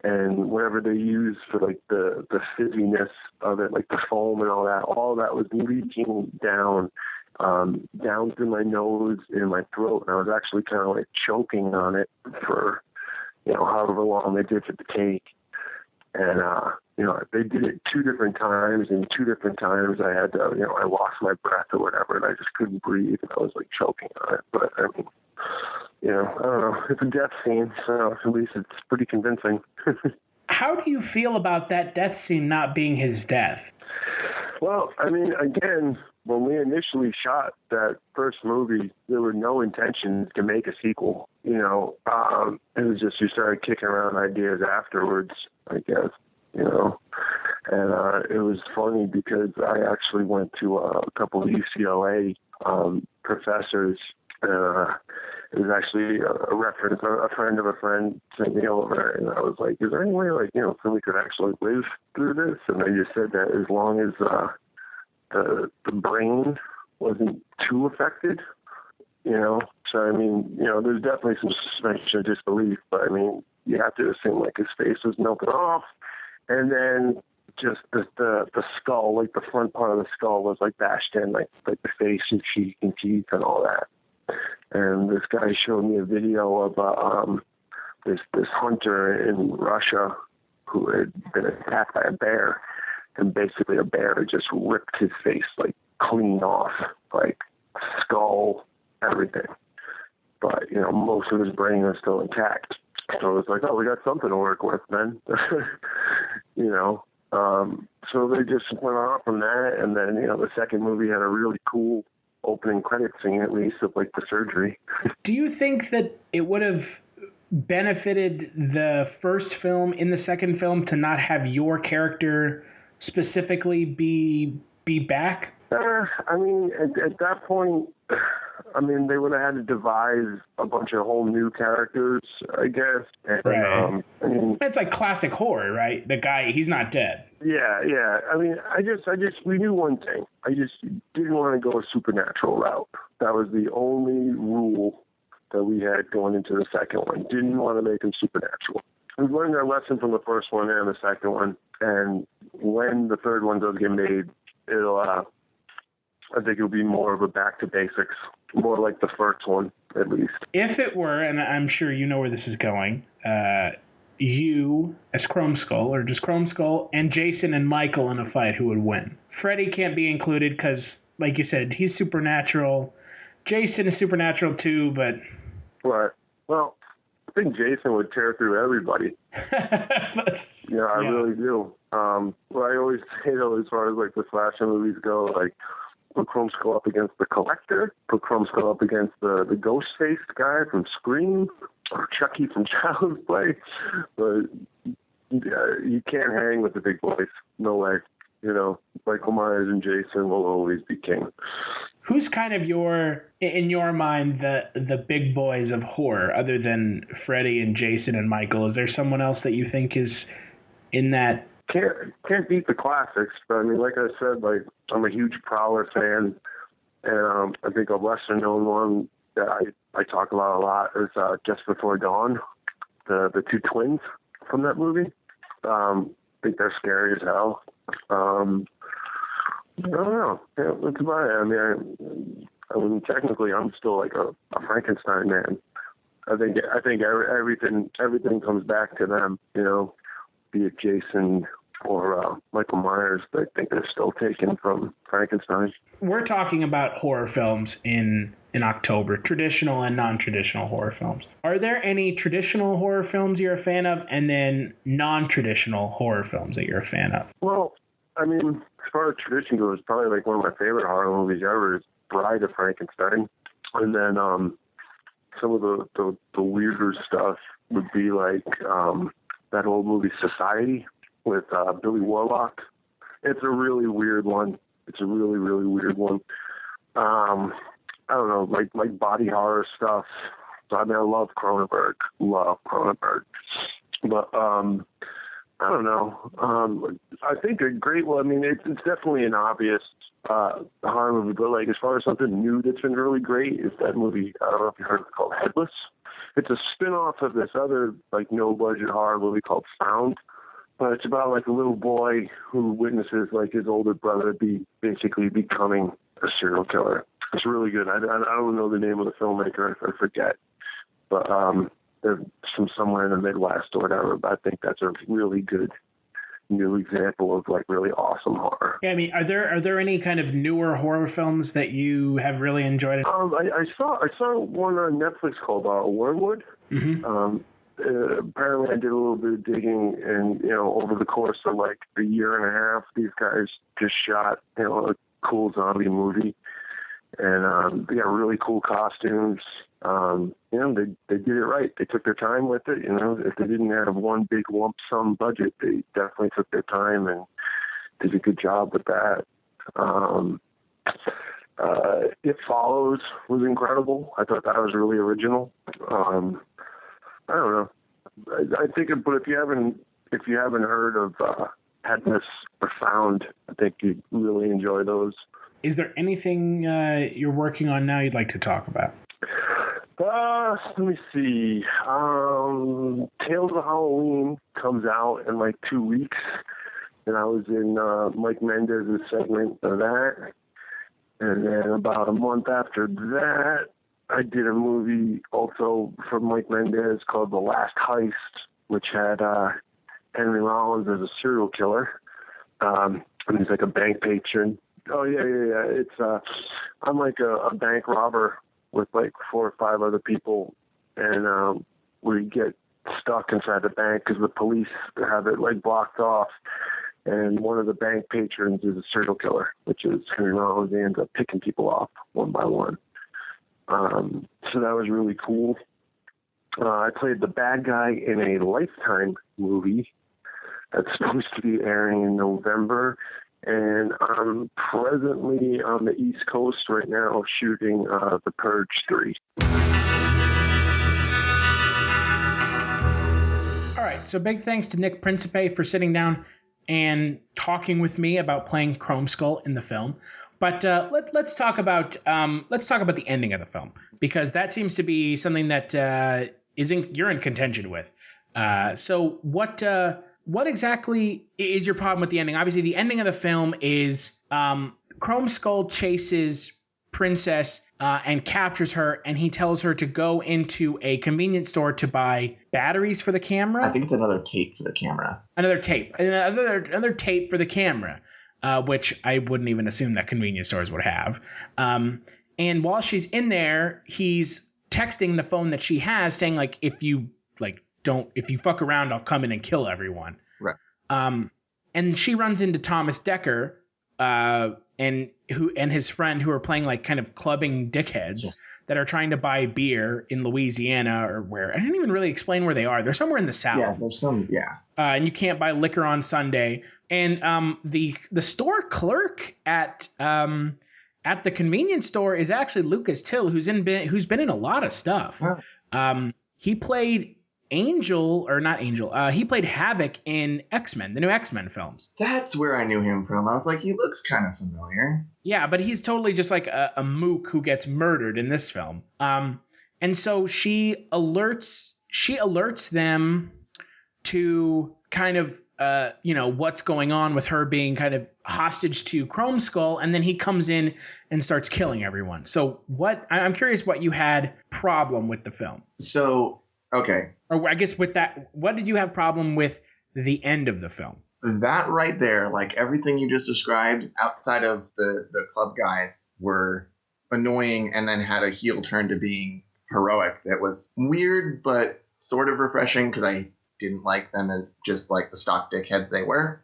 and whatever they use for like the fizziness of it, like the foam and all that was leaking down through my nose and my throat. And I was actually kind of like choking on it for, you know, however long they did it to take. And, you know, they did it 2 different times, and 2 different times I had to, you know, I lost my breath or whatever, and I just couldn't breathe, and I was like choking on it. But I mean, you know, I don't know. It's a death scene, so at least it's pretty convincing. How do you feel about that death scene not being his death? Well, I mean, again, when we initially shot that first movie, there were no intentions to make a sequel. You know, it was just you started kicking around ideas afterwards, I guess, you know. And it was funny because I actually went to a couple of UCLA professors. It was actually a reference. A friend of a friend sent me over, and I was like, is there any way, like, you know, somebody could actually live through this? And they just said that as long as the brain wasn't too affected, you know. So, I mean, you know, there's definitely some suspension of disbelief, but, I mean, you have to assume, like, his face was melted off, and then just the skull, like, the front part of the skull was, like, bashed in, like the face and cheek and teeth and all that. And this guy showed me a video of this hunter in Russia who had been attacked by a bear, and basically a bear just ripped his face like clean off, like skull, everything. But, you know, most of his brain was still intact. So it was like, oh, we got something to work with, man. You know. So they just went on from that, and then, you know, the second movie had a really cool opening credit scene, at least, of like the surgery. Do you think that it would have benefited the first film in the second film to not have your character specifically be back? I mean, at that point, I mean, they would have had to devise a bunch of whole new characters, I guess. And, right. I mean, it's like classic horror, right? The guy, he's not dead. Yeah. I mean, we knew one thing. I just didn't want to go a supernatural route. That was the only rule that we had going into the second one. Didn't want to make him supernatural. We learned our lesson from the first one and the second one. And when the third one does get made, I think it'll be more of a back to basics, more like the first one, at least. If it were, and I'm sure you know where this is going, you as Chromeskull, or just Chromeskull, and Jason and Michael in a fight, who would win? Freddy can't be included because, like you said, he's supernatural. Jason is supernatural too, but... Right. Well, I think Jason would tear through everybody. Yeah, I really do. What I always say, though, as far as like the slasher movies go, like, put Chromeskull up against the Collector, put Chromeskull up against the ghost-faced guy from Scream, or Chucky from Child's Play. But you can't hang with the big boys. No way. You know, Michael Myers and Jason will always be king. Who's kind of in your mind, the big boys of horror, other than Freddy and Jason and Michael? Is there someone else that you think is in that? Can't beat the classics, but I mean, like I said, like, I'm a huge Prowler fan, and I think a lesser known one that I talk about a lot is Just Before Dawn, the 2 twins from that movie. I think they're scary as hell. I don't know. Yeah, that's about it. I mean, technically, I'm still like a Frankenstein man. I think everything comes back to them. You know, be it Jason or Michael Myers. I think they're still taken from Frankenstein. We're talking about horror films in October, traditional and non-traditional horror films. Are there any traditional horror films you're a fan of, and then non-traditional horror films that you're a fan of? Well, I mean, as far as tradition goes, probably like one of my favorite horror movies ever is Bride of Frankenstein. And then some of the weirder stuff would be like that old movie Society with Billy Warlock. It's a really weird one. It's a really, really weird one. I don't know, like body horror stuff. So I mean, I love Cronenberg. But I don't know. I think a great one. I mean, it's definitely an obvious horror movie, but like as far as something new that's been really great is that movie. I don't know if you heard of it, called Headless. It's a spin-off of this other like no-budget horror movie called Found, but it's about like a little boy who witnesses like his older brother basically becoming a serial killer. It's really good. I don't know the name of the filmmaker. I forget, but they're from somewhere in the Midwest or whatever. But I think that's a really good new example of like really awesome horror. Yeah, I mean, are there any kind of newer horror films that you have really enjoyed? I saw one on Netflix called Wormwood. Mm-hmm. Apparently, I did a little bit of digging, and over the course of like a year and a half, these guys just shot a cool zombie movie, and they got really cool costumes. They did it right. They took their time with it. If they didn't have one big lump sum budget, they definitely took their time and did a good job with that. It Follows was incredible. I thought that was really original. I don't know. I think, but if you haven't heard of Headless or Found, I think you'd really enjoy those. Is there anything you're working on now you'd like to talk about? Let me see. Tales of Halloween comes out in like 2 weeks, and I was in Mike Mendez's segment of that. And then about a month after that, I did a movie also from Mike Mendez called The Last Heist, which had Henry Rollins as a serial killer. And he's like a bank patron. Oh, yeah. It's I'm like a bank robber with like 4 or 5 other people, and we get stuck inside the bank because the police have it like blocked off, and one of the bank patrons is a serial killer, which is Henry Rollins. He ends up picking people off one by one. So that was really cool. I played the bad guy in a Lifetime movie that's supposed to be airing in November. And I'm presently on the East Coast right now shooting The Purge 3. All right, so big thanks to Nick Principe for sitting down and talking with me about playing Chromeskull in the film. But let's talk about the ending of the film, because that seems to be something that you're in contention with. So what exactly is your problem with the ending? Obviously, the ending of the film is Chromeskull chases Princess and captures her, and he tells her to go into a convenience store to buy batteries for the camera. I think it's another tape for the camera. Another tape for the camera, which I wouldn't even assume that convenience stores would have. And while she's in there, he's texting the phone that she has, saying like, if you fuck around, I'll come in and kill everyone. Right. And she runs into Thomas Dekker, and his friend, who are playing like kind of clubbing dickheads that are trying to buy beer in Louisiana or where. I didn't even really explain where they are. They're somewhere in the South. Yeah, there's some. Yeah. And you can't buy liquor on Sunday. And the store clerk at the convenience store is actually Lucas Till, who's been in a lot of stuff. Oh. He played he played Havoc in X-Men, the new X-Men films. That's where I knew him from. I was like, he looks kind of familiar. Yeah, but he's totally just like a mook who gets murdered in this film. And so she alerts them to kind of what's going on with her being kind of hostage to Chromeskull, and then he comes in and starts killing everyone. So I'm curious what you had problem with the film. So, okay. Or I guess with that, what did you have problem with the end of the film? That right there, like everything you just described outside of the club guys were annoying and then had a heel turn to being heroic. That was weird, but sort of refreshing because I didn't like them as just like the stock dickheads they were.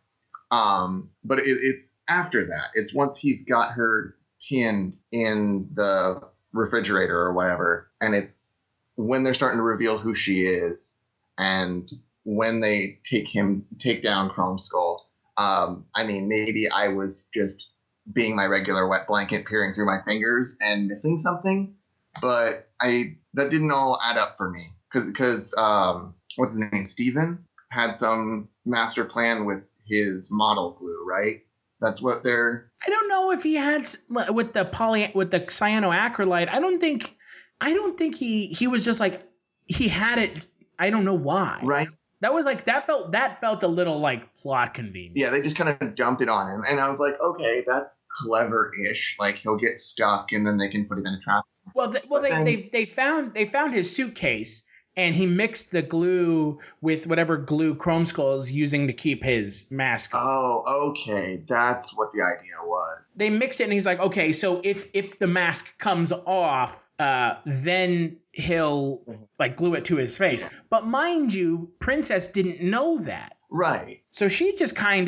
But it's after that. It's once he's got her pinned in the refrigerator or whatever, and it's when they're starting to reveal who she is, and when they take down Chromeskull. I mean, maybe I was just being my regular wet blanket peering through my fingers and missing something, but that didn't all add up for me because what's his name? Steven had some master plan with his model glue, right? That's what they're. I don't know if he had with the cyanoacrylate. I don't think he was just like he had it. I don't know why. Right. That was like that felt a little like plot convenient. Yeah, they just kind of dumped it on him, and I was like, okay, that's clever-ish. Like he'll get stuck, and then they can put him in a trap. Well, they found his suitcase, and he mixed the glue with whatever glue Chromeskull is using to keep his mask on. Oh, okay, that's what the idea was. They mix it, and he's like, okay, so if the mask comes off, then he'll like glue it to his face. Yeah. But mind you, Princess didn't know that. Right. So she's just staring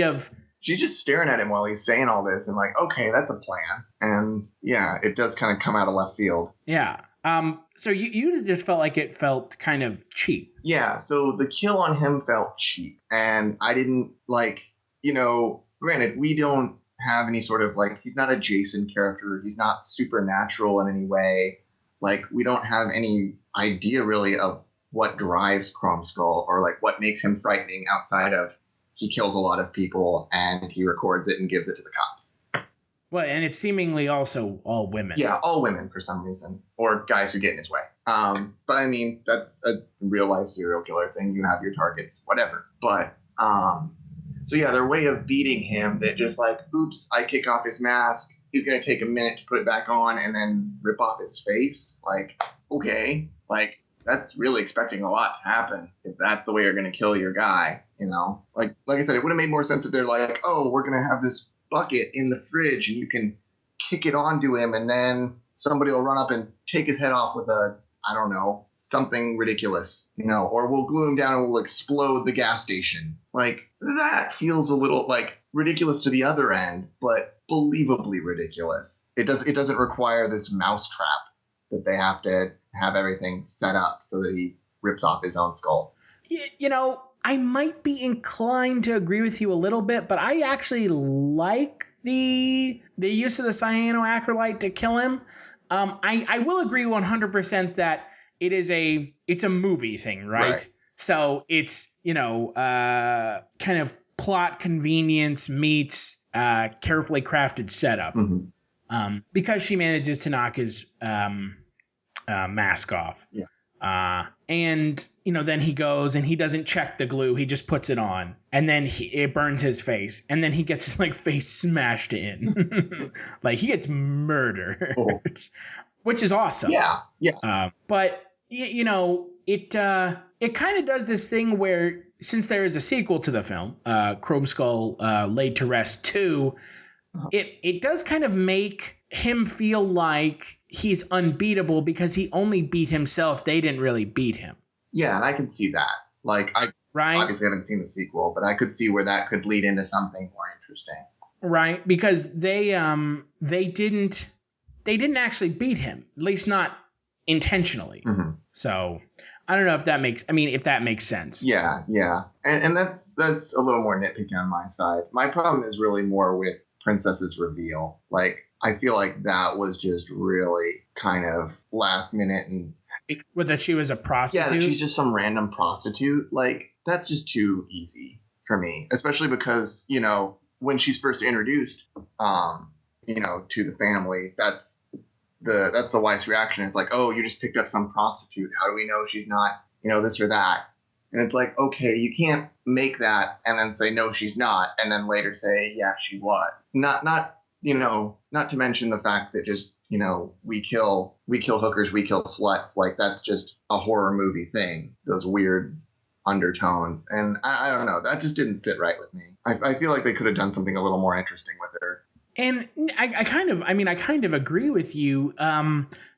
at him while he's saying all this and like, okay, that's a plan. And yeah, it does kind of come out of left field. Yeah. So you just felt like it felt kind of cheap. Yeah. So the kill on him felt cheap. And I didn't like, granted, we don't have any sort of like, he's not a Jason character. He's not supernatural in any way. Like, we don't have any idea really of what drives Chromeskull or like what makes him frightening outside of he kills a lot of people and he records it and gives it to the cops. Well, and it's seemingly also all women. Yeah, all women for some reason, or guys who get in his way. But I mean, that's a real life serial killer thing. You have your targets, whatever. But so yeah, their way of beating him, that just like, oops, I kick off his mask. He's going to take a minute to put it back on and then rip off his face. Like, okay, like that's really expecting a lot to happen if that's the way you're going to kill your guy, Like I said, it would have made more sense if they're like, oh, we're going to have this bucket in the fridge and you can kick it onto him and then somebody will run up and take his head off with something ridiculous, or we'll glue him down and we'll explode the gas station. Like, that feels a little like ridiculous to the other end, but believably ridiculous. It doesn't require this mousetrap that they have to have everything set up so that he rips off his own skull. I might be inclined to agree with you a little bit, but I actually like the use of the cyanoacrylate to kill him. I will agree 100% that it's a movie thing, right? So it's, kind of plot convenience meets carefully crafted setup. Mm-hmm. Because she manages to knock his mask off. Yeah. And then he goes and he doesn't check the glue. He just puts it on, and then it burns his face, and then he gets his like face smashed in. Like he gets murdered, which is awesome. Yeah. Yeah. But it kind of does this thing where, since there is a sequel to the film, Chromeskull Laid to Rest 2, it does kind of make him feel like he's unbeatable because he only beat himself. They didn't really beat him. Yeah, and I can see that. Like, I obviously haven't seen the sequel, but I could see where that could lead into something more interesting. Right, because they didn't actually beat him, at least not intentionally. Mm-hmm. So I don't know if that makes sense. Yeah. And that's a little more nitpicky on my side. My problem is really more with Princess's reveal. Like, I feel like that was just really kind of last minute. And that she was a prostitute? Yeah, that she's just some random prostitute. Like, that's just too easy for me, especially because, when she's first introduced, to the family, that's the wife's reaction. It's like, oh, you just picked up some prostitute. How do we know she's not, this or that? And it's like, okay, you can't make that and then say, no, she's not. And then later say, yeah, she was. Not to mention the fact that just, we kill hookers, we kill sluts. Like, that's just a horror movie thing. Those weird undertones. And I don't know. That just didn't sit right with me. I feel like they could have done something a little more interesting with her. And I kind of agree with you,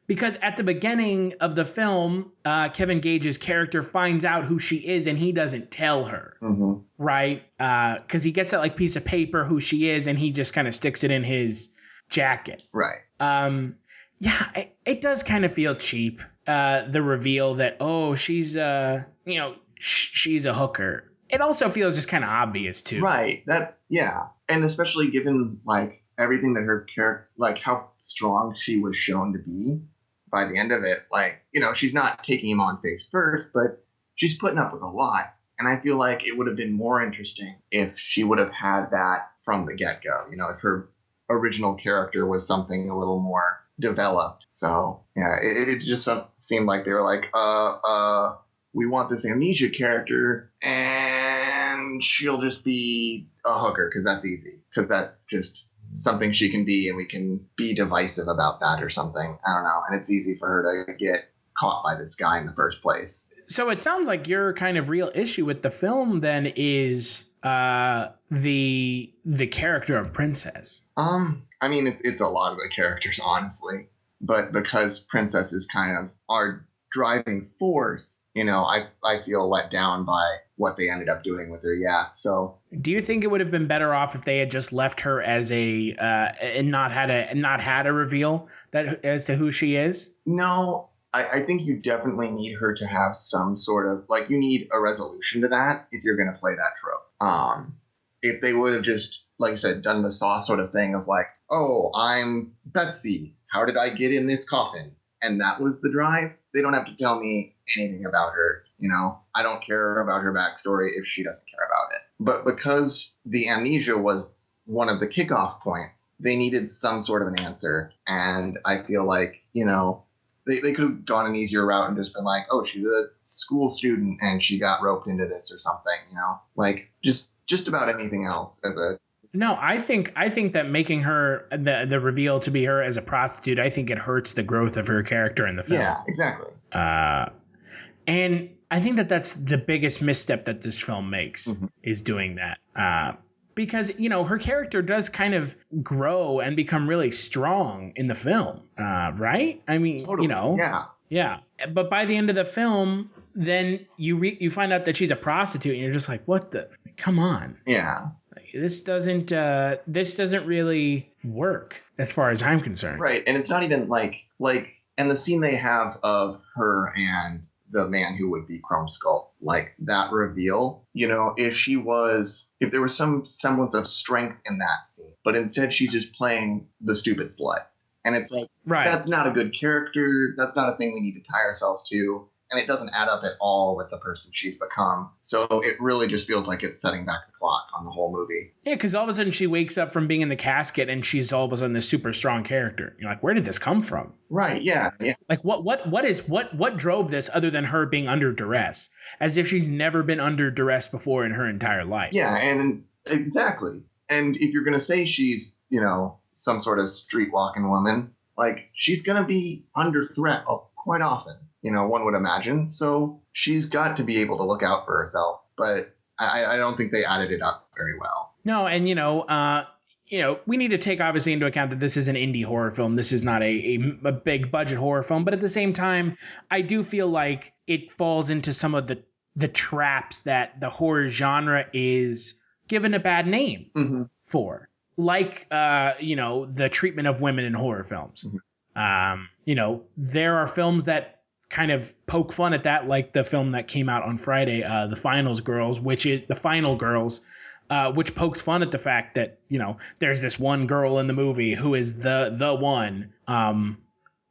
because at the beginning of the film, Kevin Gage's character finds out who she is and he doesn't tell her, mm-hmm. right? Because he gets that like piece of paper who she is and he just kind of sticks it in his jacket. Right. Yeah, it does kind of feel cheap. The reveal that, oh, she's she's a hooker. It also feels just kind of obvious too. Right. And especially given like everything that her character, like how strong she was shown to be, by the end of it, like, you know, she's not taking him on face first, but she's putting up with a lot. And I feel like it would have been more interesting if she would have had that from the get-go, you know, if her original character was something a little more developed. So, yeah, it just seemed like they were like, we want this amnesia character, and she'll just be a hooker, because that's easy. Because that's just something she can be, and we can be divisive about that or something. I don't know. And it's easy for her to get caught by this guy in the first place. So it sounds like your kind of real issue with the film then is the character of Princess. I mean, it's a lot of the characters, honestly. But because Princess is kind of our driving force, you know, I feel let down by what they ended up doing with her. Yeah. So do you think it would have been better off if they had just left her as a and not had a reveal that as to who she is? No. I think you definitely need her to have some sort of, like, you need a resolution to that if you're going to play that trope. If they would have just, like I said, done the Saw sort of thing of like, oh, I'm Betsy. How did I get in this coffin? And that was the drive. They don't have to tell me anything about her. You know, I don't care about her backstory if she doesn't care about it. But because the amnesia was one of the kickoff points, they needed some sort of an answer. And I feel like, you know, they could have gone an easier route and just been like, oh, she's a school student and she got roped into this or something, you know, like just about anything else as a. No, I think that making her the reveal to be her as a prostitute, I think it hurts the growth of her character in the film. Yeah, exactly. And I think that's the biggest misstep that this film makes is doing that. Because, you know, her character does kind of grow and become really strong in the film, right? I mean, totally. You know. Yeah. But by the end of the film, then you find out that she's a prostitute, and you're just like, what the? Come on. Yeah. This doesn't really work as far as I'm concerned. Right, and it's not even like, and the scene they have of her and the man who would be Chromeskull, like that reveal, you know, if there was some semblance of strength in that scene, but instead she's just playing the stupid slut. And it's like, right. That's not a good character. That's not a thing we need to tie ourselves to. And it doesn't add up at all with the person she's become. So it really just feels like it's setting back the clock on the whole movie. Yeah, because all of a sudden she wakes up from being in the casket and she's all of a sudden this super strong character. You're like, where did this come from? Right, yeah. Like what drove this other than her being under duress? As if she's never been under duress before in her entire life. Yeah, and exactly. And if you're going to say she's, you know, some sort of street walking woman, like she's going to be under threat quite often. You know, one would imagine. So she's got to be able to look out for herself. But I don't think they added it up very well. No, and, you know, we need to take obviously into account that this is an indie horror film. This is not a big budget horror film. But at the same time, I do feel like it falls into some of the traps that the horror genre is given a bad name for. Like, you know, the treatment of women in horror films. You know, there are films that kind of poke fun at that, like the film that came out on Friday, The Final Girls, which pokes fun at the fact that, you know, there's this one girl in the movie who is the one.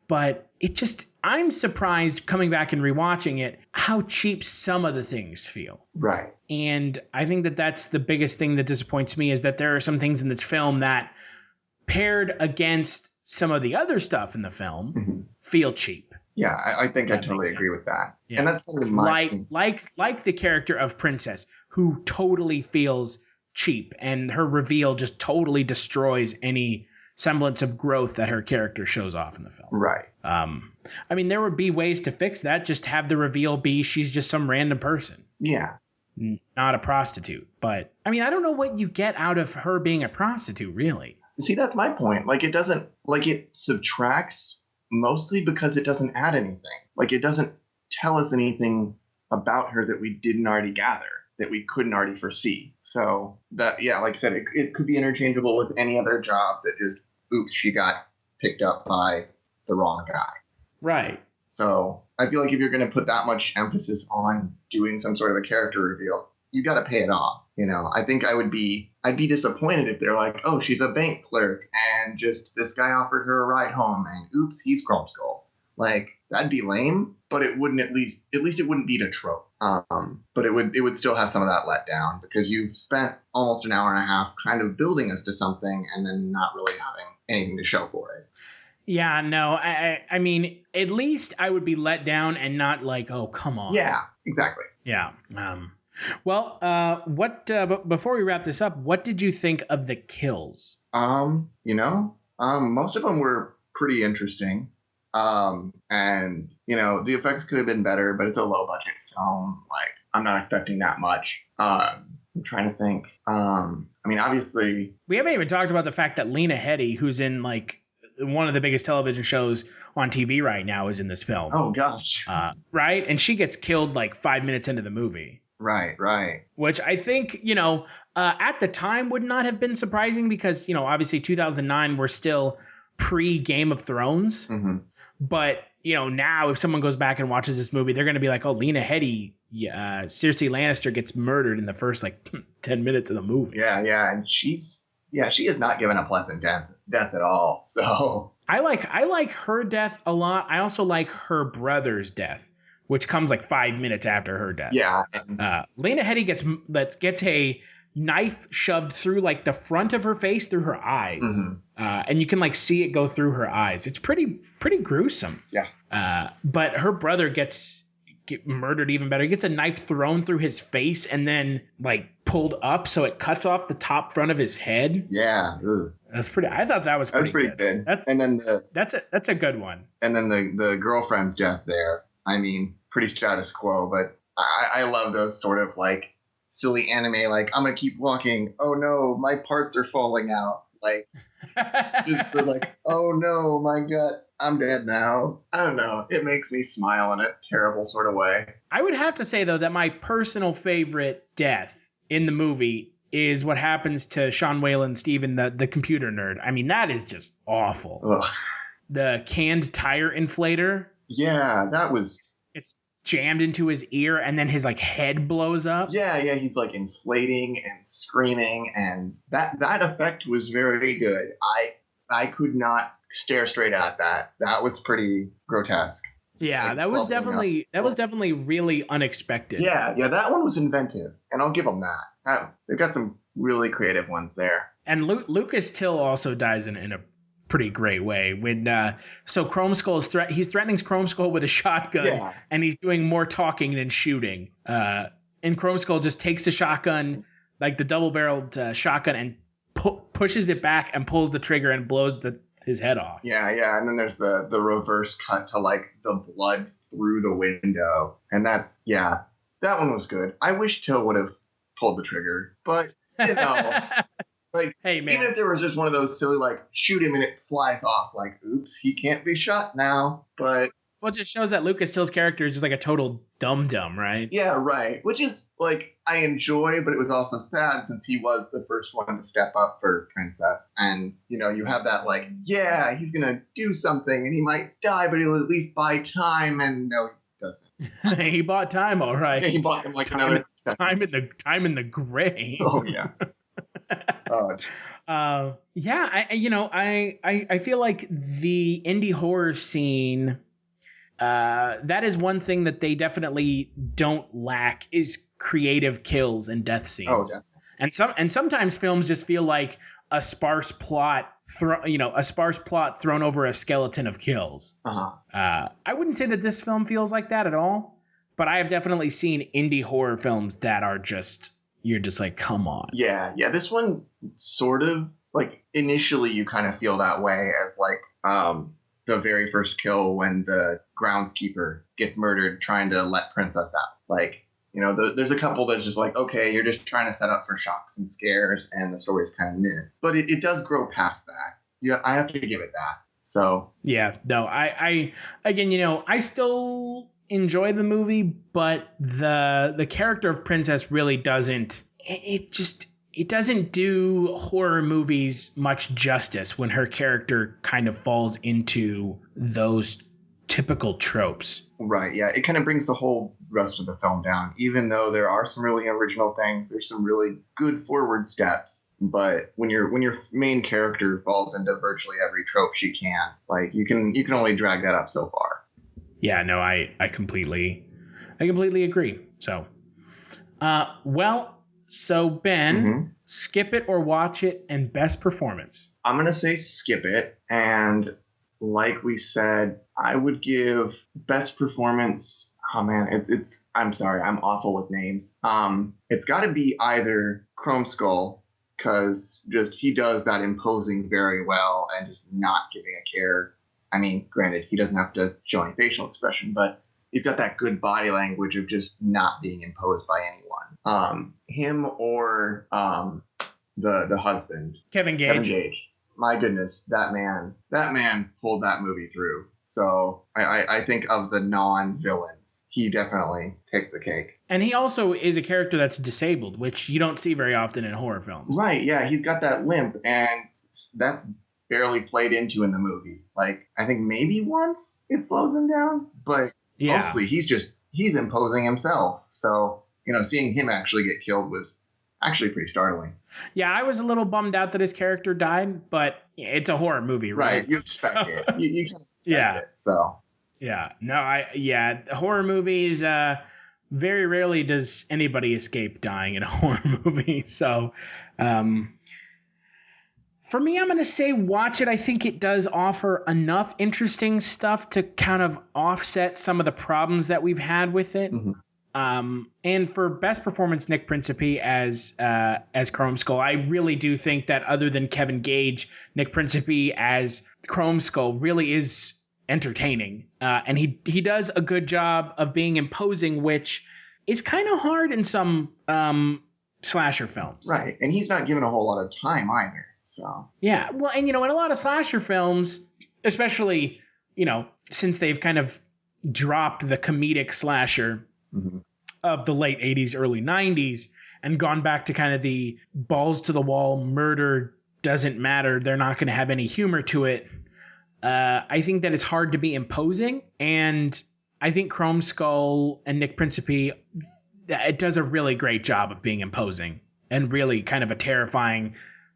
But it just, I'm surprised coming back and rewatching it, how cheap some of the things feel. Right. And I think that that's the biggest thing that disappoints me, is that there are some things in this film that, paired against some of the other stuff in the film, feel cheap. Yeah, I think I totally agree with that. Yeah. And that's totally my like the character of Princess, who totally feels cheap, and her reveal just totally destroys any semblance of growth that her character shows off in the film. Right. I mean, there would be ways to fix that. Just have the reveal be she's just some random person. Yeah. Not a prostitute. But, I mean, I don't know what you get out of her being a prostitute, really. See, that's my point. Like, it subtracts mostly because it doesn't add anything. Like, it doesn't tell us anything about her that we didn't already gather, that we couldn't already foresee. So that, yeah, like I said, it could be interchangeable with any other job that just, oops, she got picked up by the wrong guy. Right. So I feel like if you're going to put that much emphasis on doing some sort of a character reveal, you got to pay it off. You know, I think I'd be disappointed if they're like, oh, she's a bank clerk and just this guy offered her a ride home and oops, he's Chromeskull. Like, that'd be lame, but it wouldn't at least it wouldn't beat a trope. But it would still have some of that let down because you've spent almost an hour and a half kind of building us to something and then not really having anything to show for it. Yeah, no, I mean, at least I would be let down and not like, oh, come on. Yeah, exactly. Yeah. Well, before we wrap this up, what did you think of the kills? Most of them were pretty interesting. And the effects could have been better, but it's a low budget film. Like, I'm not expecting that much. I'm trying to think. Obviously, we haven't even talked about the fact that Lena Headey, who's in like one of the biggest television shows on TV right now, is in this film. Oh gosh. Right, and she gets killed like 5 minutes into the movie. Right. Which I think, at the time would not have been surprising because, obviously 2009 we're still pre-Game of Thrones. Mm-hmm. But, now if someone goes back and watches this movie, they're going to be like, oh, Lena Headey, Cersei Lannister gets murdered in the first 10 minutes of the movie. Yeah. And she is not given a pleasant death at all. So I like her death a lot. I also like her brother's death, which comes 5 minutes after her death. Yeah. Lena Headey gets a knife shoved through the front of her face through her eyes. Mm-hmm. And you can see it go through her eyes. It's pretty gruesome. Yeah. But her brother gets murdered even better. He gets a knife thrown through his face and then pulled up so it cuts off the top front of his head. Yeah. Ugh. That's pretty. I thought that was pretty good. That's a good one. And then the girlfriend's death there. I mean, pretty status quo, but I love those sort of silly anime. I'm gonna keep walking. Oh no, my parts are falling out. Oh no, my gut. I'm dead now. I don't know. It makes me smile in a terrible sort of way. I would have to say, though, that my personal favorite death in the movie is what happens to Sean Wayland Steven, the computer nerd. I mean, that is just awful. Ugh. The canned tire inflator. Yeah, that was... It's jammed into his ear, and then his head blows up. Yeah, he's inflating and screaming, and that effect was very good. I could not stare straight at that. That was pretty grotesque. Yeah, that was definitely really unexpected. Yeah, that one was inventive, and I'll give them that. They've got some really creative ones there. And Lucas Till also dies in a pretty great way. When so Chromeskull he's threatening Chromeskull with a shotgun, and he's doing more talking than shooting. And Chromeskull just takes the shotgun, the double-barreled shotgun, and pushes it back and pulls the trigger and blows his head off. Yeah, and then there's the reverse cut to the blood through the window, and that one was good. I wish Till would have pulled the trigger, but hey man, even if there was just one of those silly shoot him and it flies off, oops, he can't be shot now. But well, it just shows that Lucas Till's character is just a total dum-dum, right? Yeah, right. Which is I enjoy, but it was also sad since he was the first one to step up for Princess. And, you have that he's going to do something and he might die, but he'll at least buy time. And no, he doesn't. He bought time, all right. Yeah, he bought him another time in the grave. Oh, yeah. I feel like the indie horror scene, that is one thing that they definitely don't lack is creative kills and death scenes. Oh, yeah. And sometimes films just feel like a sparse plot thrown over a skeleton of kills. Uh-huh. I wouldn't say that this film feels like that at all, but I have definitely seen indie horror films that are you're just come on. Yeah. This one sort of initially you kind of feel that way as the very first kill when the groundskeeper gets murdered trying to let Princess out. There's a couple that's just okay, you're just trying to set up for shocks and scares, and the story's kind of meh. But it does grow past that. Yeah, I have to give it that. So yeah, no, I still enjoy the movie, but the character of Princess really doesn't. It doesn't do horror movies much justice when her character kind of falls into those typical tropes. Right, yeah. It kind of brings the whole rest of the film down. Even though there are some really original things, there's some really good forward steps. But when your main character falls into virtually every trope she can, you can only drag that up so far. Yeah, no, I completely agree. So, so Ben, skip it or watch it, and best performance. I'm going to say skip it. And like we said, I would give best performance. Oh man, I'm sorry, I'm awful with names. It's got to be either Chromeskull, because just he does that imposing very well and just not giving a care. I mean, granted, he doesn't have to show any facial expression, but he's got that good body language of just not being imposed by anyone. Him or the husband, Kevin Gage. My goodness, that man pulled that movie through. So I think of the non-villains, he definitely takes the cake. And he also is a character that's disabled, which you don't see very often in horror films. Right, yeah, he's got that limp, and that's barely played into in the movie. Like, I think maybe once it slows him down, but mostly he's imposing himself. So, seeing him actually get killed was actually pretty startling. Yeah, I was a little bummed out that his character died, but it's a horror movie, right? Right, you expect it. You kind of expect it, so. Yeah, no, horror movies, very rarely does anybody escape dying in a horror movie. So, for me, I'm going to say watch it. I think it does offer enough interesting stuff to kind of offset some of the problems that we've had with it. And for best performance, Nick Principe as Chromeskull, I really do think that other than Kevin Gage, Nick Principe as Chromeskull really is entertaining. And he does a good job of being imposing, which is kind of hard in some slasher films. Right, and he's not given a whole lot of time either. So yeah, well, and in a lot of slasher films, especially since they've kind of dropped the comedic slasher of the late 80s, early 90s, and gone back to kind of the balls to the wall, murder doesn't matter, they're not going to have any humor to it. I think that it's hard to be imposing, and I think Chromeskull and Nick Principe, it does a really great job of being imposing and really kind of a terrifying,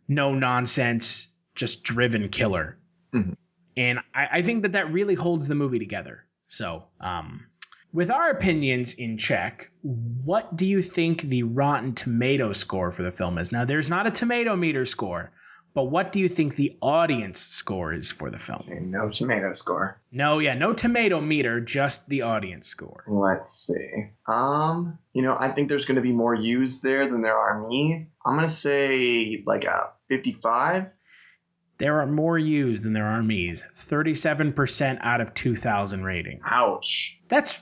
no nonsense, just driven killer. And I think that really holds the movie together. So, with our opinions in check, what do you think the Rotten Tomato score for the film is? Now, there's not a tomato meter score, but what do you think the audience score is for the film? No tomato score. No tomato meter, just the audience score. Let's see. I think there's going to be more yous there than there are me's. I'm going to say like a 55. There are more yous than there are me's. 37% out of 2,000 rating. Ouch. That's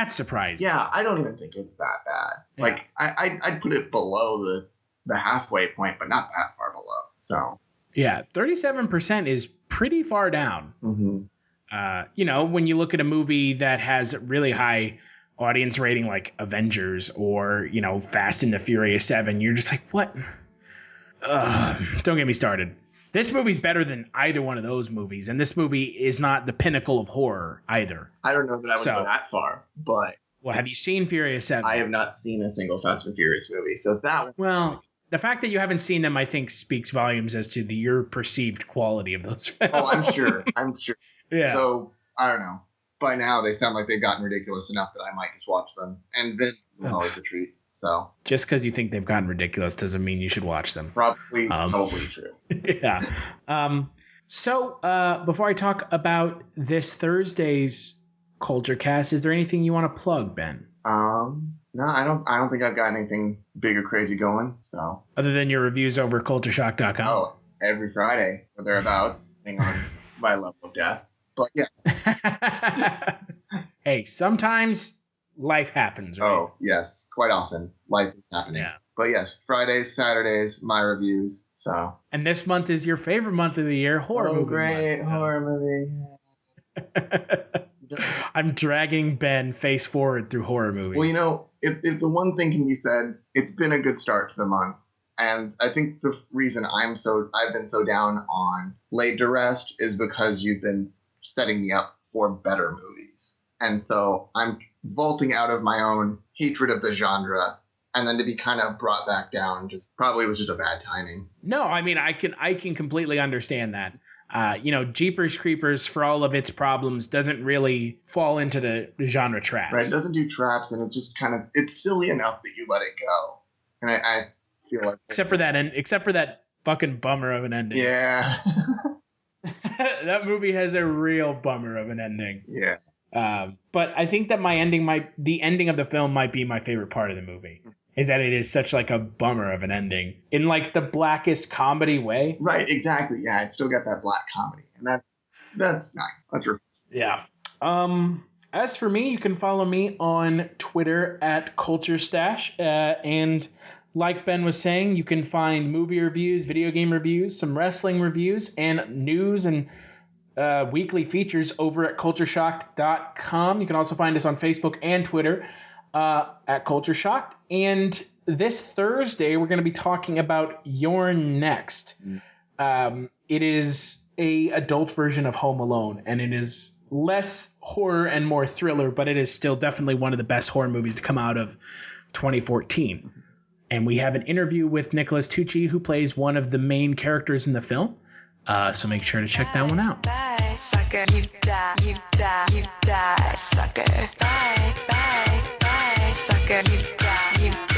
surprising. Yeah, I don't even think it's that bad. Yeah. Like, I'd put it below the halfway point, but not that far below. So. Yeah, 37% is pretty far down. When you look at a movie that has really high audience rating like Avengers or, Fast and the Furious 7, you're just like, what? Don't get me started. This movie's better than either one of those movies, and this movie is not the pinnacle of horror either. I don't know that I would go that far, but... Well, have you seen Furious 7? I have not seen a single Fast and Furious movie, so that one... Well, the fact that you haven't seen them, I think, speaks volumes as to your perceived quality of those films. Oh, I'm sure. Yeah. So, I don't know. By now, they sound like they've gotten ridiculous enough that I might just watch them, and Vince is always a treat. So just because you think they've gotten ridiculous doesn't mean you should watch them. Probably true. Yeah. So before I talk about this Thursday's Kulturecast, is there anything you want to plug, Ben? No, I don't think I've got anything big or crazy going. So other than your reviews over at cultureshock.com. Oh, every Friday or thereabouts, depending on my level of death. But yes. Hey, sometimes life happens, right? Oh, yes. Quite often, life is happening. Yeah. But yes, Fridays, Saturdays, my reviews. So. And this month is your favorite month of the year, horror movie. Oh, great horror movie. I'm dragging Ben face forward through horror movies. Well, if the one thing can be said, it's been a good start to the month, and I think the reason I've been so down on Laid to Rest is because you've been setting me up for better movies, and so I'm vaulting out of my own hatred of the genre, and then to be kind of brought back down just probably was just a bad timing. No, I mean I can completely understand that. Jeepers Creepers, for all of its problems, doesn't really fall into the genre traps. Right, it doesn't do traps, and it just it's silly enough that you let it go. And I feel like... Except for that fucking bummer of an ending. Yeah. That movie has a real bummer of an ending. Yeah. But I think that the ending of the film might be my favorite part of the movie. Is that it is such like a bummer of an ending in like the blackest comedy way. Right, exactly. Yeah, it's still got that black comedy, and that's nice. That's true. Yeah. As for me, you can follow me on Twitter at Kulturestash, and like Ben was saying, you can find movie reviews, video game reviews, some wrestling reviews, and news and weekly features over at cultureshocked.com. You can also find us on Facebook and Twitter at Culture Shocked. And this Thursday, we're going to be talking about You're Next. It is a adult version of Home Alone, and it is less horror and more thriller, but it is still definitely one of the best horror movies to come out of 2014. And we have an interview with Nicholas Tucci, who plays one of the main characters in the film. So make sure to check that one out. Bye, sucker. You die, you die, you die, sucker. Bye, bye, bye, sucker. You die, you die.